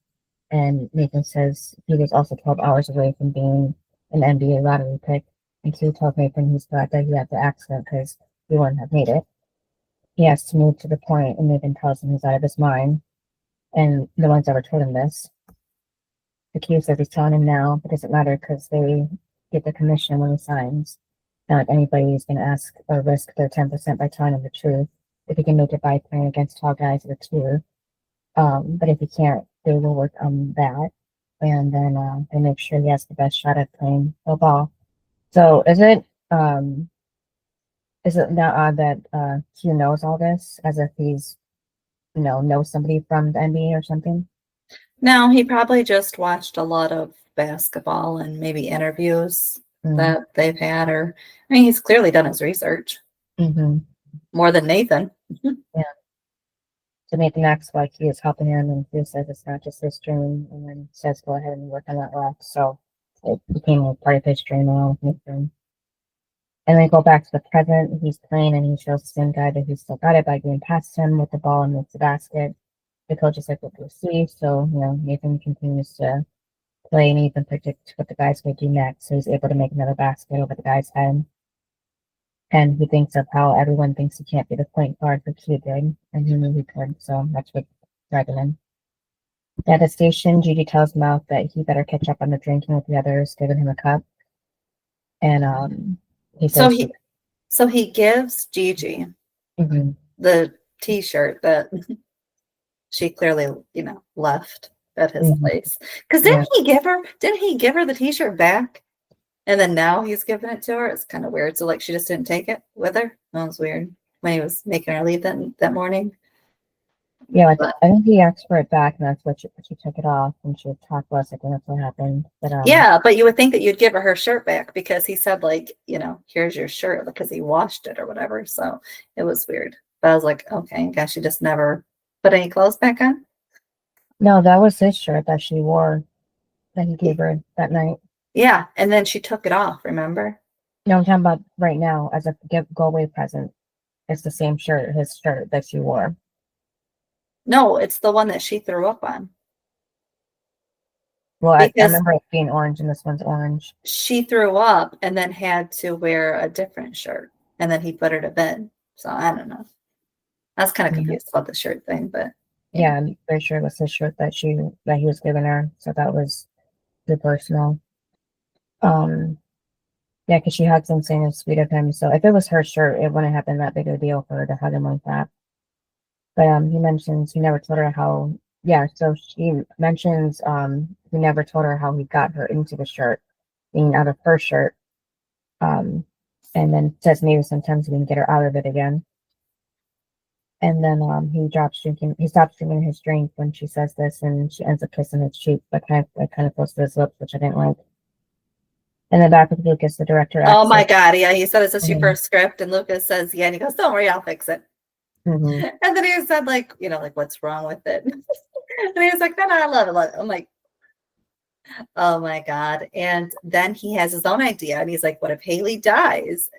And Nathan says he was also 12 hours away from being an NBA lottery pick. And Hugh tells Nathan he's glad that he had the accident because he wouldn't have made it. He has to move to the point, and Nathan tells him he's out of his mind. And no one's ever told him this. The Q says he's telling him now, but it doesn't matter because they get the commission when he signs. Not like anybody is going to ask or risk their 10% by telling him the truth. If he can make it by playing against tall guys at a tier. But if he can't, they will work on that. And then they make sure he has the best shot at playing ball. So is it not odd that Q knows all this as if he's knows somebody from the NBA or something? No, he probably just watched a lot of basketball and maybe interviews that they've had, or he's clearly done his research more than Nathan. Yeah. So Nathan acts like he is helping him, and he says it's not just his dream, and then says go ahead and work on that rock. So it became a part of his dream along with Nathan. And then go back to the present. He's playing, and he shows the same guy that he still got it by getting past him with the ball and makes the basket. The coach is like, what do you see? So, Nathan continues to play and even predict what the guy's going to do next. So he's able to make another basket over the guy's head. And he thinks of how everyone thinks he can't be the point guard, but he did, and he knew he could. So that's what dragging him. At the station, Gigi tells Mouth that he better catch up on the drinking with the others, giving him a cup. And he says so he gives Gigi the T-shirt that she clearly, left at his place. Because didn't he give her the T-shirt back? And then now he's giving it to her. It's kind of weird. So she just didn't take it with her. That was weird when he was making her leave that morning. Yeah, I think he asked for it back, and that's what she took it off, and she talked less. I think that's what happened. But yeah, but you would think that you'd give her shirt back because he said here's your shirt because he washed it or whatever. So it was weird. But I was like, okay, I guess she just never put any clothes back on. No, that was his shirt that she wore that he gave her that night. Yeah, and then she took it off, remember? No, I'm talking about right now as a go-away present. It's the same shirt, his shirt that she wore. No, it's the one that she threw up on. Well, I remember it being orange, and this one's orange. She threw up and then had to wear a different shirt, and then he put her to bed. So I don't know. I was kind of confused about the shirt thing, but yeah, I'm pretty sure it was his shirt that he was giving her. So that was too personal. Yeah, because she hugs him saying it's sweet of him. So if it was her shirt, it wouldn't have been that big of a deal for her to hug him like that. But he mentions he never told her how Yeah, so she mentions he never told her how he got her into the shirt, being out of her shirt. And then says maybe sometimes he can get her out of it again. And then he stops drinking his drink when she says this, and she ends up kissing his cheek, but kind of close to his lips, which I didn't like. And then back with Lucas, the director Oh asks my if, God. Yeah. He said, is this your Mhm. first script? And Lucas says, yeah. And he goes, don't worry, I'll fix it. Mhm. And then he said, like, like, what's wrong with it? And he was like, no, I love it. I'm like, oh my God. And then he has his own idea. And he's like, what if Haley dies?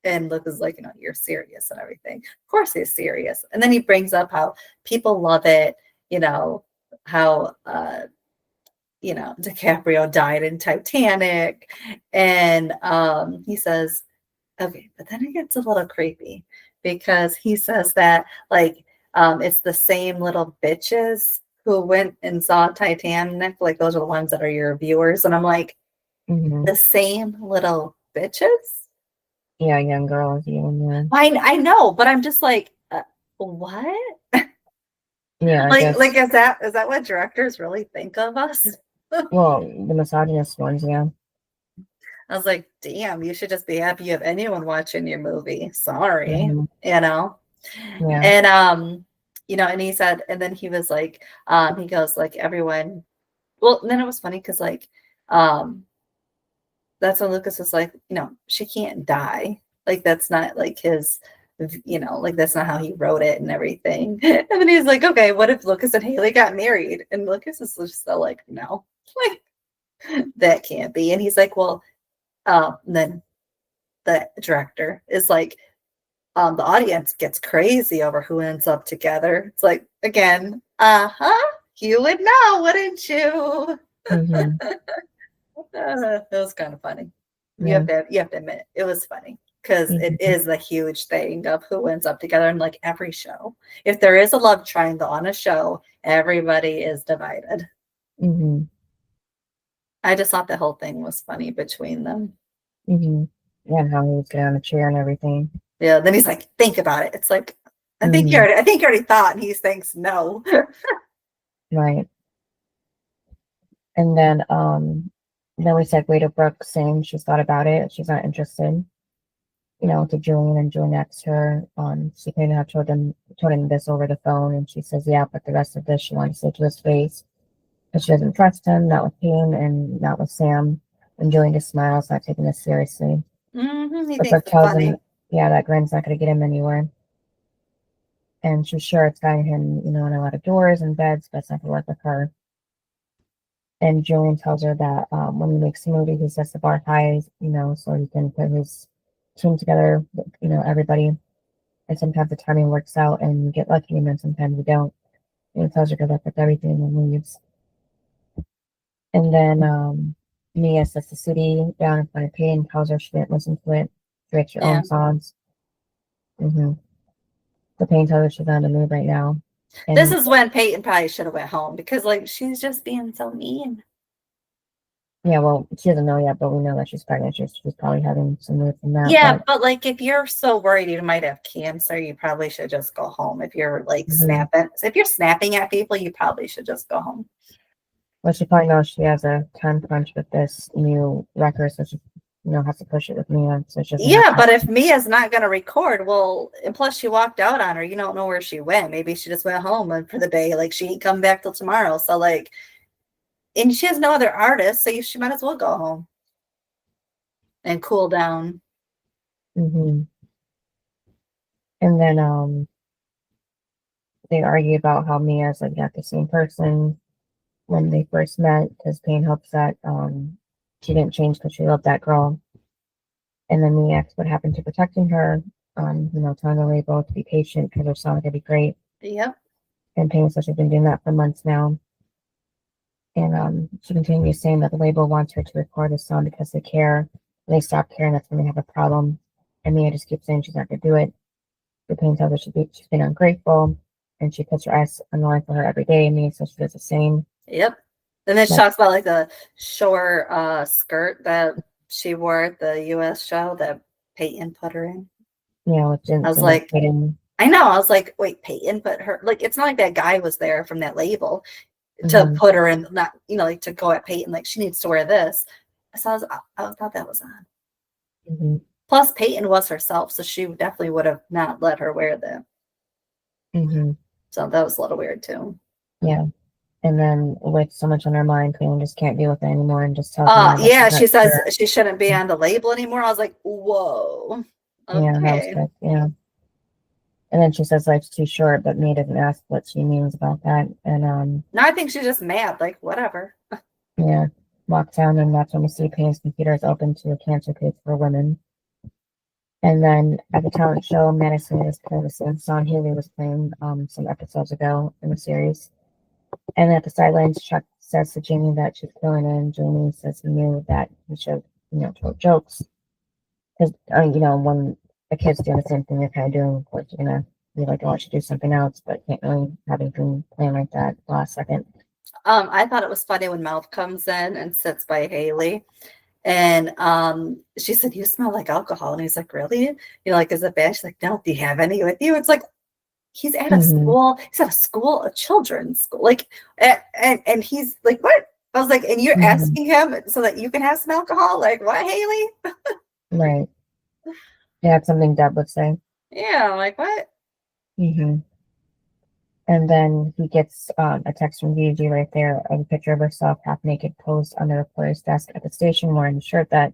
And Lucas is like, you're serious and everything. Of course he's serious. And then he brings up how people love it, how DiCaprio died in Titanic. And he says, okay, but then it gets a little creepy because he says that like it's the same little bitches who went and saw Titanic, like those are the ones that are your viewers. And I'm like, Mhm. the same little bitches? Yeah, young girls, young I know, but I'm just like, what? yeah, I Like guess. is that what directors really think of us? Well, the misogynist ones, yeah. I was like, damn, you should just be happy you have anyone watching your movie. Sorry, Mhm. Yeah. And and he said, and then he was like, he goes like everyone. Well, and then it was funny because like, that's when Lucas was like, she can't die. Like that's not like his, like that's not how he wrote it and everything. And then he's like, okay, what if Lucas and Haley got married? And Lucas is just still like, no, like that can't be. And he's like, well, then the director is like, the audience gets crazy over who ends up together. It's like, again, you would know, wouldn't you? Mhm. It was kind of funny. Yeah. You have to admit it was funny because it Mhm. is the huge thing of who ends up together in like every show. If there is a love triangle on a show, everybody is divided. Mhm. I just thought the whole thing was funny between them. Mhm. Yeah, and how he was getting on the chair and everything. Yeah. Then he's like, think about it. It's like, I think Mhm. you already thought, and he thinks no. Right. And then we segue to Brooke saying she's thought about it. She's not interested. To Julian, and Julian asks her, she couldn't have told him this over the phone, and she says, yeah, but the rest of this she wanted to say to his face. But she doesn't trust him, not with Peyton and not with Sam. And Julian just smiles, not taking this seriously. He But thinks Brooke it's tells funny. him, yeah, that grin's not going to get him anywhere. And she's sure it's gotten him, in a lot of doors and beds, but it's not going to work with her. And Julian tells her that when he makes a movie, he sets the bar high, so he can put his team together, everybody. And sometimes the timing works out and you get lucky, and then sometimes you don't. And he tells her good luck with everything and leaves. And then Mia sets the city down in front of Peyton, tells her she didn't listen to it. She writes her Yeah. own songs. The Peyton tells her she's on the move right now. And This is when Peyton probably should have went home because like she's just being so mean. yeah, well, she doesn't know yet, but we know that she's pregnant. She's probably having some news from that. Yeah, but like if you're so worried you might have cancer, you probably should just go home. If you're like snapping, if you're snapping at people, you probably should just go home. Well, she probably knows she has a time crunch with this new record, so she, has to push it with Mia. So she doesn't Yeah, but if Mia's not going to record, well, and plus she walked out on her, you don't know where she went. Maybe she just went home for the day. Like she ain't come back till tomorrow. So like, and she has no other artists, so she might as well go home and cool down. And then they argue about how Mia's like not the same person when they first met, because Payne hopes that she didn't change because she loved that girl. And then Mia asks what happened to protecting her, telling the label to be patient because her song could be great. Yep. And Payne says she's been doing that for months now. And she continues saying that the label wants her to record this song because they care. When they stop caring, that's when they have a problem. And Mia just keeps saying she's not going to do it. The Payne tells her she's been ungrateful, and she puts her eyes on the line for her every day. And Mia says she does the same. Yep. And then she talks about like the short skirt that she wore at the US show that Peyton put her in. Which I was like, I know. I was like, wait, Peyton put her, like, it's not like that guy was there from that label to Mhm. put her in, not, you know, like to go at Peyton, like she needs to wear this. So I thought that was odd. Mhm. Plus, Peyton was herself, so she definitely would have not let her wear that. Mhm. So that was a little weird too. Yeah. And then with so much on her mind, Peyton just can't deal with it anymore and just tells Maya that Yeah, she's she not says sure. she shouldn't be on the label anymore. I was like, whoa. Yeah, that was Okay. good. Yeah. And then she says life's too short, but Mia doesn't ask what she means about that. And Now I think she's just mad, like whatever. yeah, walks down and that's when we see Payne's computer is open to a cancer case for women. And then at the talent show, Madison is playing Son Healy was playing some episodes ago in the series. And at the sidelines, Chuck says to Jamie that she's killing it, and Jamie says he knew that he should, tell jokes. Because, when a kid's doing the same thing you're kind of doing, of course, you're going to be like, oh, I should do something else, but can't really have anything planned like that last second. I thought it was funny when Mouth comes in and sits by Haley. And she said, "You smell like alcohol." And he's like, "Really?" Like, is it bad? She's like, "No, do you have any with you?" It's like, he's at a school, a children's school. Like, and he's like, "What?" I was like, "And you're asking him so that you can have some alcohol?" Like, what, Haley? Right. Yeah, that's something Deb would say. Yeah, like what? And then he gets a text from Gigi right there of a picture of herself half naked posed on the reporter's desk at the station wearing the shirt that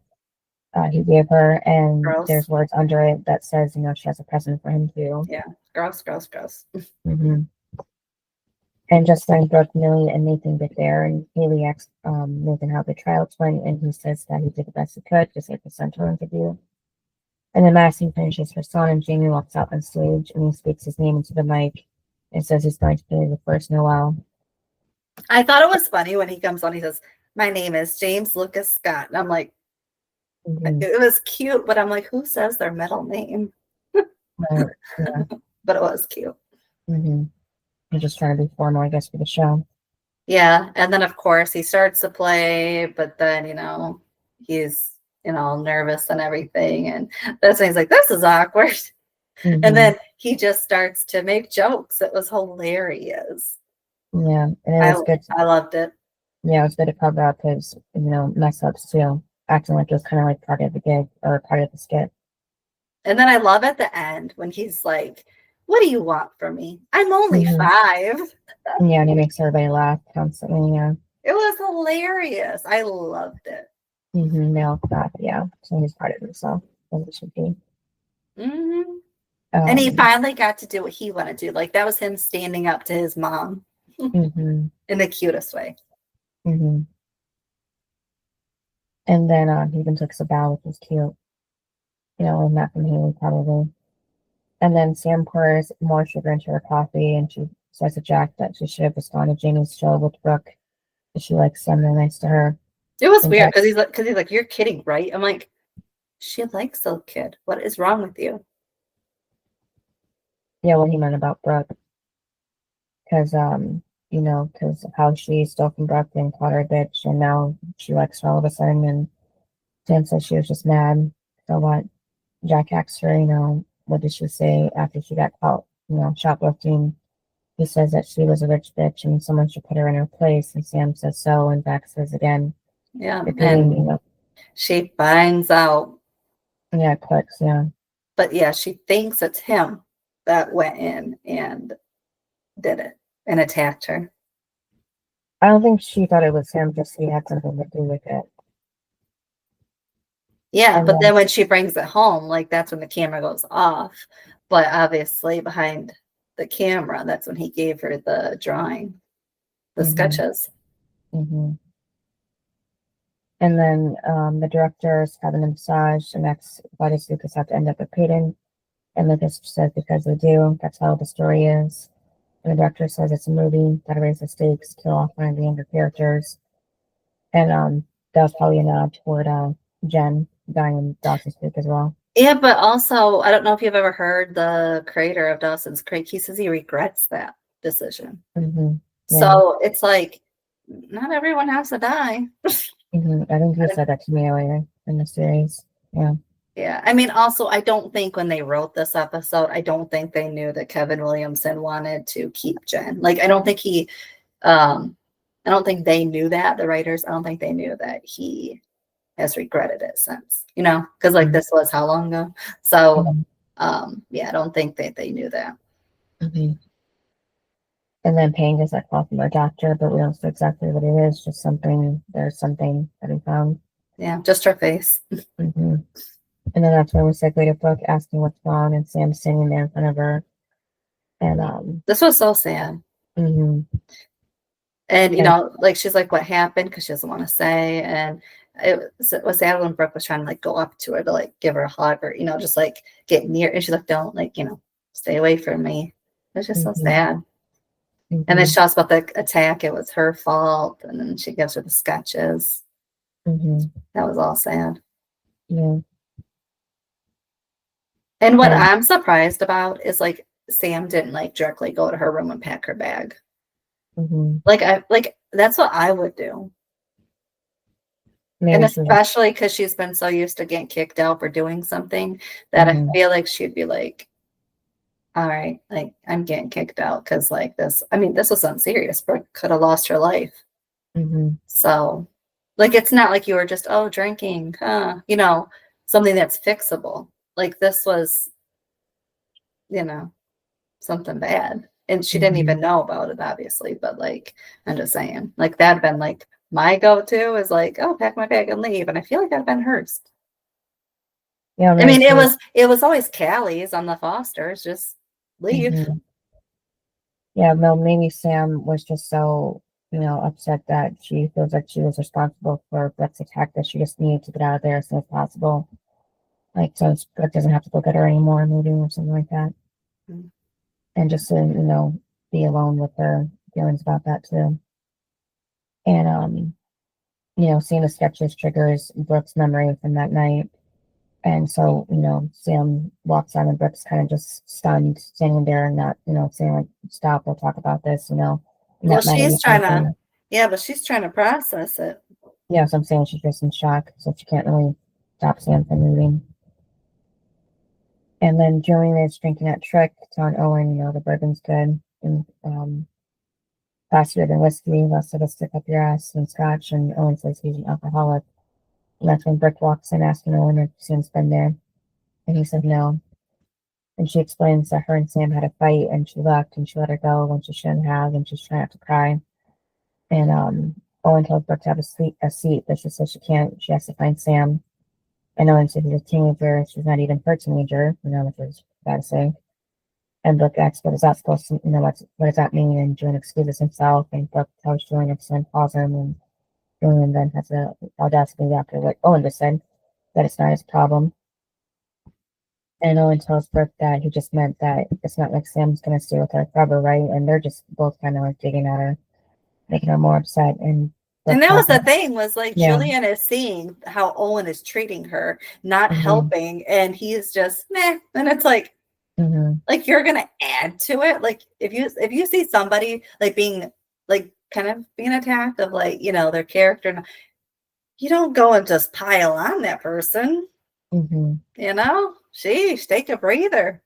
he gave her. And Gross. there's words under it that says, she has a present for him too. Yeah, gross. And just then Brooke, Millie, and Nathan get there, and Haley asks Nathan how the trials went, and he says that he did the best he could, just like the Center interview. And then Madison finishes her song, and Jamie walks out on stage, and he speaks his name into the mic and says he's going to be the first Noel. I thought it was funny when he comes on, he says, "My name is James Lucas Scott." And I'm like, it was cute, but I'm like, who says their middle name? Right. Yeah. But it was cute. He's just trying to be formal, I guess, for the show. Yeah. And then, of course, he starts to play, but then, he's, nervous and everything. And that's when he's like, this is awkward. And then he just starts to make jokes. It was hilarious. Yeah. And it was good. I loved it. Yeah, it was good to cover up his, mess ups too, acting like it was kind of like part of the gig or part of the skit. And then I love at the end when he's like, "What do you want from me? I'm only 5." Yeah, and he makes everybody laugh constantly. Yeah. It was hilarious. I loved it. Nailed that. Yeah. So he's part of himself, as it should be. And he finally got to do what he wanted to do. Like, that was him standing up to his mom in the cutest way. And then he even took a bow, which was cute. Not from Haley, probably. And then Sam pours more sugar into her coffee, and she says to Jack that she should have just gone to Jamie's show with Brooke. She likes Sam, they're nice to her. It was weird because he's like, "You're kidding, right?" I'm like, she likes the kid. What is wrong with you? Yeah, what he meant about Brooke. Because, because of how she stole from Brooke and called her a bitch, and now she likes her all of a sudden, and Sam says she was just mad. So what? Jack asks her, what did she say after she got caught, shoplifting? He says that she was a rich bitch and someone should put her in her place, and Sam says so, and Jack says again. Yeah, and she finds out. Yeah, it clicks, yeah. But yeah, she thinks it's him that went in and did it and attacked her. I don't think she thought it was him, just he had something to do with it. Yeah, but then when she brings it home, like that's when the camera goes off. But obviously behind the camera, that's when he gave her the drawing, the sketches. And then the directors having a massage, and that's why does Lucas have to end up with Peyton? And Lucas says because they do, that's how the story is. And the director says it's a movie, gotta raise the stakes, kill off one of the younger characters. And that was probably a nod toward Jen dying in Dawson's Creek as well. Yeah, but also, I don't know if you've ever heard the creator of Dawson's Creek. He says he regrets that decision. Yeah. So it's like, not everyone has to die. I think he said that to me earlier in the series. Yeah. Yeah. I mean, also, I don't think when they wrote this episode, I don't think they knew that Kevin Williamson wanted to keep Jen. Like, I don't think I don't think they knew that, the writers. I don't think they knew that he has regretted it since, because like this was how long ago? So, yeah, I don't think they knew that. Mm-hmm. And then Payne gets that call from our doctor, but we don't know exactly what it is. Just there's something that he found. Yeah, just her face. Mm-hmm. And then that's when we segue to Brooke asking what's wrong, and Sam's sitting there in front of her. And this was so sad. Mm-hmm. And like she's like, "What happened?" Because she doesn't want to say. And it was sad when Brooke was trying to like go up to her to like give her a hug or just like get near. And she's like, "Don't stay away from me." It's just so sad. Mm-hmm. And then she talks about the attack. It was her fault. And then she gives her the sketches. Mm-hmm. That was all sad. Yeah. And what I'm surprised about is like Sam didn't like directly go to her room and pack her bag. Mm-hmm. Like that's what I would do. Maybe, and especially because she's been so used to getting kicked out for doing something that I feel like she'd be like, all right, like I'm getting kicked out because like this. I mean, this was something serious. Brooke could have lost her life. Mm-hmm. So, like, it's not like you were just drinking, something that's fixable. Like this was, something bad, and she didn't even know about it, obviously. But like, I'm just saying, like that'd been like my go-to is like, oh, pack my bag and leave, and I feel like that'd been hers. Yeah, I mean, it was always Callie's on the Fosters, just leave. Mm-hmm. Yeah, no, maybe Sam was just so, upset that she feels like she was responsible for Brooke's attack, that she just needed to get out of there as soon as possible. Like, so Brooke doesn't have to look at her anymore, maybe, or something like that. Mm-hmm. And just to, be alone with her feelings about that too. And, seeing the sketches triggers Brooke's memory from that night. And so, Sam walks on and Brooke's kind of just stunned, standing there and not, saying like, stop, we'll talk about this, Well, she's trying to, but she's trying to process it. Yeah, so I'm saying she's just in shock, so she can't really stop Sam from moving. And then Julian is drinking that trick, telling Owen, the bourbon's good, and faster than whiskey, less of a stick up your ass than scotch, and Owen says he's an alcoholic. And that's when Brooke walks in asking Owen if Sam's been there. And he said no. And she explains that her and Sam had a fight and she left and she let her go when she shouldn't have, and she's trying not to cry. And Owen tells Brooke to have a seat, but she says she can't. She has to find Sam. And Owen says he's a teenager. She's not even her teenager, which is bad to say. And Brooke asks, what is that supposed to, what does that mean? And Julian excuses himself, and Brooke tells Julian if Sam calls him, and Julian then has the audacity after what Owen just said, that it's not his problem. And Owen tells Brooke that he just meant that it's not like Sam's going to stay with her forever, right? And they're just both kind of like digging at her, making her more upset. And that was the thing, was like Julian is seeing how Owen is treating her, not helping, and he's just meh. And it's like, like you're gonna add to it. Like if you see somebody like being like kind of being attacked of like their character, you don't go and just pile on that person. Sheesh, take a breather.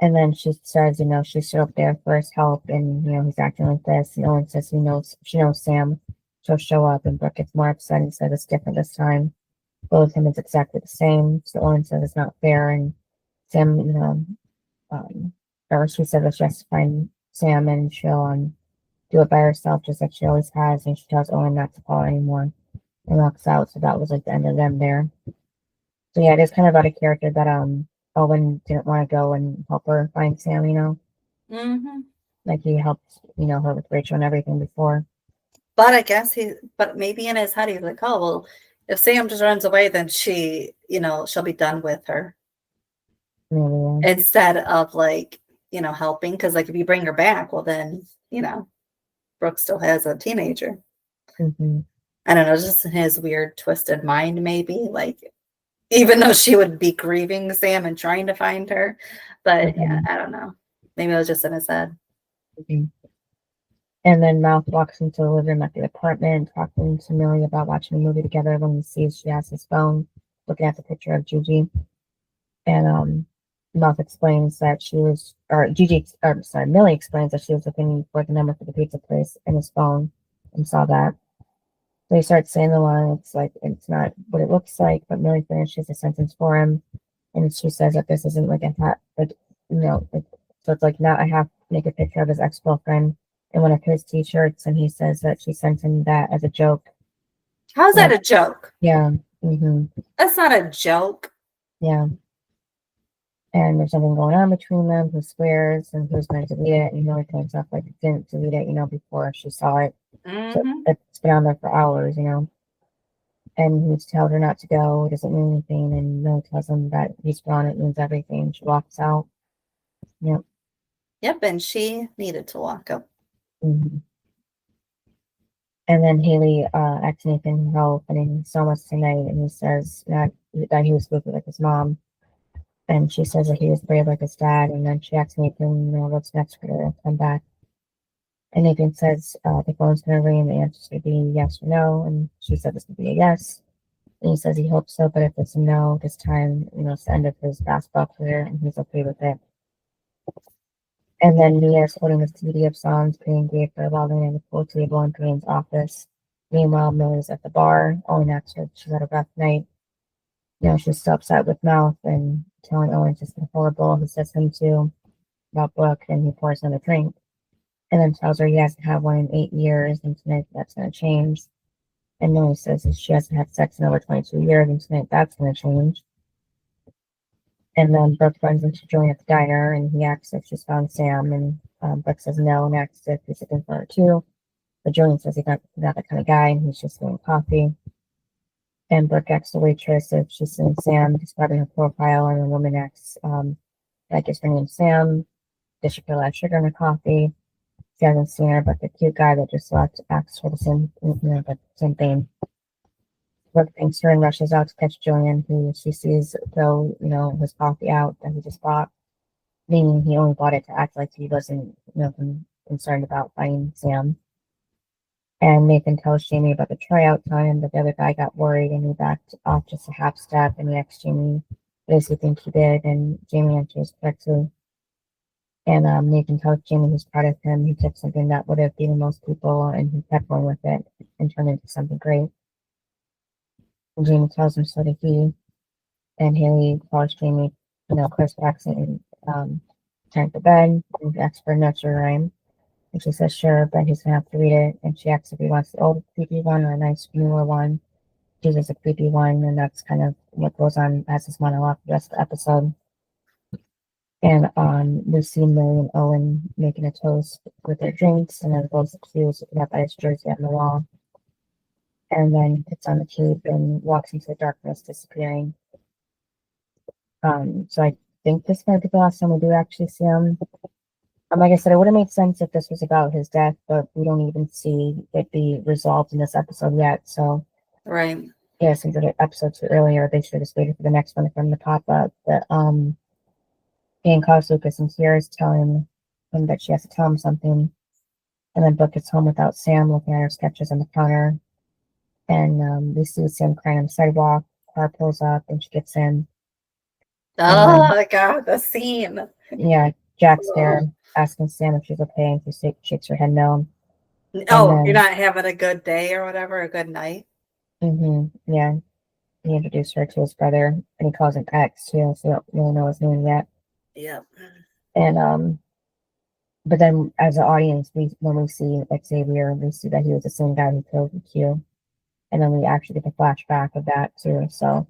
And then she says, she showed up there for his help, and he's acting like this. And Owen says she knows Sam. She'll show up, and Brooke gets more upset and says it's different this time. Both of him is exactly the same. So Owen says it's not fair, and Sam, or she said that she has to find Sam and she'll do it by herself, just like she always has. And she tells Owen not to call anymore and walks out. So that was like the end of them there. So yeah, it is kind of about a character that Owen didn't want to go and help her find Sam, like he helped, her with Rachel and everything before. But I guess but maybe in his head, he's like, oh, well, if Sam just runs away, then she, she'll be done with her. Maybe, yeah. Instead of like, helping. Because like if you bring her back, well then, Brooke still has a teenager. I don't know, just in his weird, twisted mind, maybe. Like, even though she would be grieving Sam and trying to find her. But yeah, I don't know. Maybe it was just in his head. And then Mouth walks into the living room at the apartment, talking to Millie about watching a movie together when he sees she has his phone. looking at the picture of Gigi, and Mouth explains that Millie explains that she was looking for the number for the pizza place in his phone and saw that. So he starts saying the line. It's like it's not what it looks like, but Millie finishes the sentence for him, and she says that this isn't like so it's like now I have to make a picture of his ex-girlfriend in one of his t-shirts, and he says that she sent him that as a joke. How's that a joke? Yeah. That's not a joke. Yeah. And there's something going on between them, who swears and who's going to delete it, and Millie points out like didn't delete it, before she saw it. So it's been on there for hours, and he's tells her not to go, it doesn't mean anything, and Millie tells him that he's gone, it means everything. She walks out. Yep, and she needed to walk up. And then Haley asks Nathan how opening so much tonight, and he says that he was spooky like his mom, and she says that he was brave like his dad, and then she asks Nathan, what's next for her to come back. And Nathan says the phone's going to ring and the answer's going to be yes or no. And she said this would be a yes. And he says he hopes so, but if it's a no this time, it's the end of his basketball career, and he's okay with it. And then Mia's holding the CD of songs Peyton gave her while they're in the pool table in Peyton's office. Meanwhile, Millie's at the bar. Owen asks her if she's had a rough night. She's still upset with Mouth and telling Owen just been horrible. He says him too about Brooke, and he pours another drink. And then tells her he hasn't had one in 8 years, and tonight that's going to change. And Millie says that she hasn't had sex in over 22 years, and tonight that's going to change. And then Brooke runs into Julian at the diner, and he asks if she's found Sam, and Brooke says no, and asks if he's looking for her too. But Julian says he's not that kind of guy, and he's just getting coffee. And Brooke asks the waitress if she's seen Sam, describing her profile, and the woman asks, I guess her name's Sam. Does she put a lot of sugar in her coffee? She hasn't seen her, but the cute guy that just left asks for the same thing. Brooke thanks her and rushes out to catch Julian, who she sees throw, his coffee out that he just bought, meaning he only bought it to act like he wasn't, concerned about finding Sam. And Nathan tells Jamie about the tryout time, but the other guy got worried and he backed off just a half step, and he asked Jamie, what does he think he did? And Jamie answers correctly. And Nathan tells Jamie he's proud of him. He took something that would have beaten most people, and he kept going with it and turned it into something great. And Jamie tells him so did he. And Haley calls Jamie, Chris Jackson, and turned to bed and asks for a nursery rhyme. And she says, sure, but he's going to have to read it. And she asks if he wants the old creepy one or a nice newer one. She says a creepy one, and that's kind of what goes on as his monologue for the rest of the episode. And we see Millie and Owen making a toast with their drinks, and then goes to Q's looking up at his jersey on the wall. And then he puts on the cape and walks into the darkness, disappearing. So I think this might be the last time we do actually see him. Like I said, it would have made sense if this was about his death, but we don't even see it be resolved in this episode yet. So, right. Yeah, since the episode too earlier, they should have just waited for the next one for him to pop up. But Peyton calls Lucas and Sierra's telling him that she has to tell him something. And then Brooke gets home without Sam, looking at her sketches on the counter. And we see Sam crying on the sidewalk. Car pulls up and she gets in. Oh, God, the scene. Yeah, Jack's there asking Sam if she's okay, and she shakes her head no. Oh, you're not having a good day or whatever, a good night? Yeah. He introduced her to his brother, and he calls him X too, so we don't really know his name yet. Yep. And but then as an audience, when we see Xavier, we see that he was the same guy who killed Q, and then we actually get the flashback of that too. So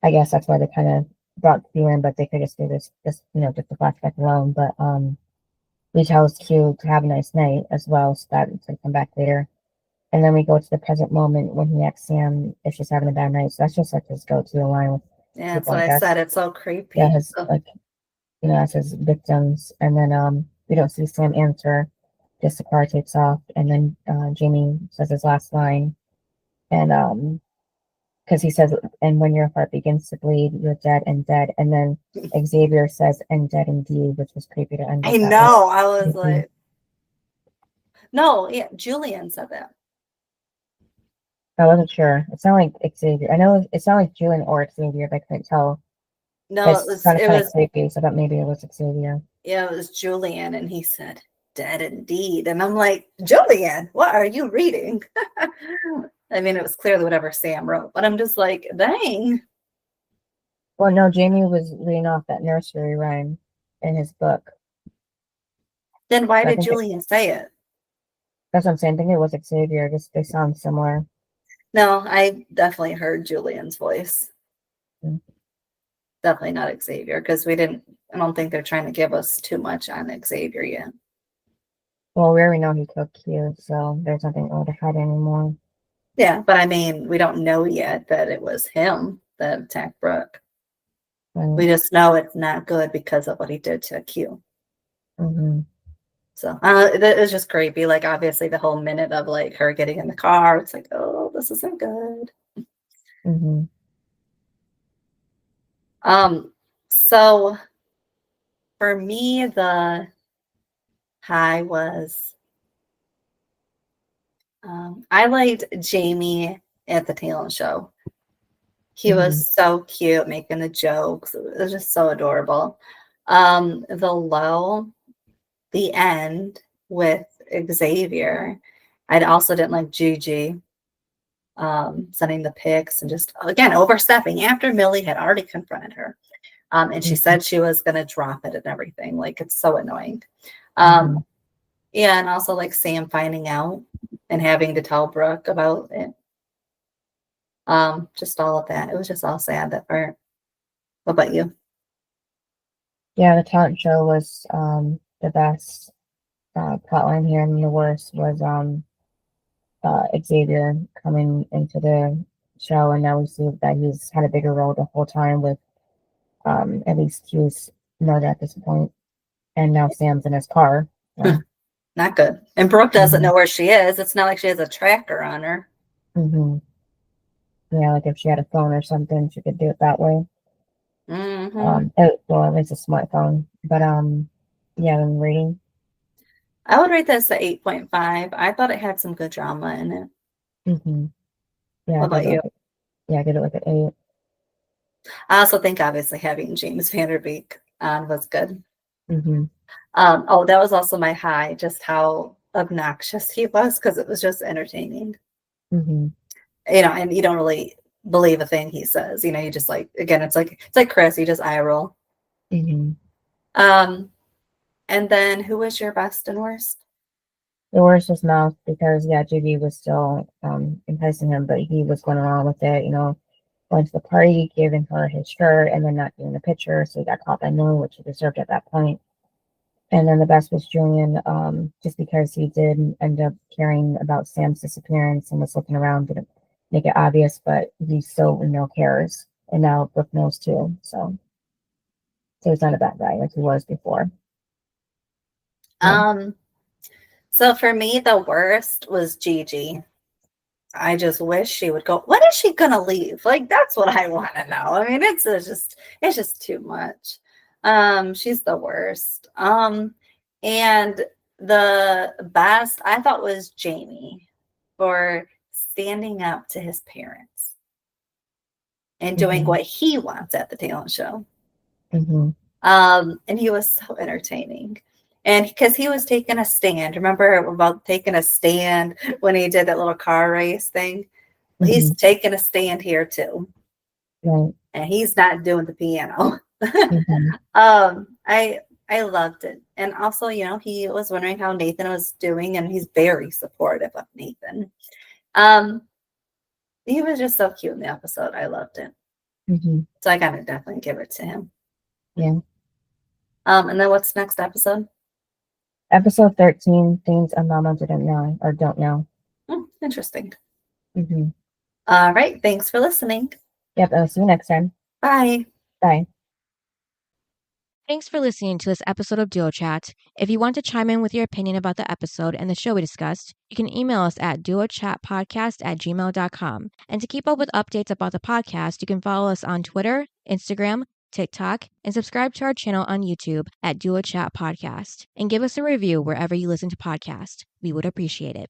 I guess that's why they kind of brought Q in, but they could just do this, just the flashback alone. But we tells Q to have a nice night as well, so that it's gonna come back later. And then we go to the present moment when he asks Sam if she's having a bad night. So that's just like his go-to line with yeah, that's what I said. It's so creepy. Yeah, as his victims. And then we don't see Sam answer. Just the car takes off, and then Jamie says his last line, and because he says, "And when your heart begins to bleed, you're dead and dead." And then Xavier says, "And dead indeed," which was creepy to end. I know. I was like, no, yeah, Julian said that. I wasn't sure. It sounded like Xavier. I know it sounded like Julian or Xavier, but I couldn't tell. No, It sounded it kind of was creepy, so I thought maybe it was Xavier. yeah, it was Julian, and he said, "Dead indeed." And I'm like, Julian, what are you reading? I mean, it was clearly whatever Sam wrote, but I'm just like, dang. Well, no, Jamie was reading off that nursery rhyme in his book. Then why So I did think Julian say it? that's what I'm saying. I think it was Xavier. Just they sound similar. No, I definitely heard Julian's voice. Mm. Definitely not Xavier, because I don't think they're trying to give us too much on Xavier yet. Well, we already know he killed Q, so there's nothing to hide anymore. Yeah, but I mean, we don't know yet that it was him that attacked Brooke. Right. We just know it's not good because of what he did to Q. Mm-hmm. So it was just creepy. Like, obviously, the whole minute of like her getting in the car, it's like, oh, this isn't good. Mm-hmm. So for me, the high was I liked Jamie at the talent show. He was so cute, making the jokes. It was just so adorable. The low, the end with Xavier. I also didn't like Gigi sending the pics and just again overstepping after Millie had already confronted her. And she said she was gonna drop it and everything. Like, it's so annoying. Yeah, and also like Sam finding out and having to tell Brooke about it. Just all of that. It was just all sad, that part. What about you? Yeah, the talent show was the best plotline here, and the worst was Xavier coming into the show, and now we see that he's had a bigger role the whole time with at least Q's murder at this point, and now Sam's in his car. So. Not good. And Brooke doesn't know where she is. It's not like she has a tracker on her. Yeah, like if she had a phone or something, she could do it that way. Well, at least a smartphone. But yeah, I'm reading. I would rate this at 8.5. I thought it had some good drama in it. Yeah, what about you? I did it like an 8. I also think obviously having James Vanderbeek on was good. Mm-hmm. That was also my high, just how obnoxious he was, because it was just entertaining. Mm-hmm. And you don't really believe a thing he says. You just like, again, it's like Chris, you just eye roll. Mm-hmm. And then who was your best and worst? The worst was Mouth, because Jiggy was still enticing him, but he was going along with it, going to the party, giving her his shirt, and then not getting the picture, so he got caught by Millie, which he deserved at that point. And then the best was Julian, just because he did end up caring about Sam's disappearance and was looking around, didn't make it obvious, but he still cares. And now Brooke knows too. So he's not a bad guy like he was before. Yeah. So for me, the worst was Gigi. I just wish she would go. When is she gonna leave? Like, that's what I want to know. I mean, it's just too much. She's the worst. And the best I thought was Jamie for standing up to his parents and doing what he wants at the talent show. And he was so entertaining. And because he was taking a stand, remember about taking a stand when he did that little car race thing? Well, he's taking a stand here too. Right. And he's not doing the piano. I loved it. And also, he was wondering how Nathan was doing, and he's very supportive of Nathan. He was just so cute in the episode. I loved it. So I gotta definitely give it to him. Yeah. And then what's next episode? Episode 13, things a mama didn't know or don't know. Interesting. All right. Thanks for listening. Yep. I'll see you next time. Bye. Bye. Thanks for listening to this episode of Duo Chat. If you want to chime in with your opinion about the episode and the show we discussed, you can email us at duochatpodcast@gmail.com. And to keep up with updates about the podcast, you can follow us on Twitter, Instagram, TikTok, and subscribe to our channel on YouTube at Duo Chat Podcast. And give us a review wherever you listen to podcasts. We would appreciate it.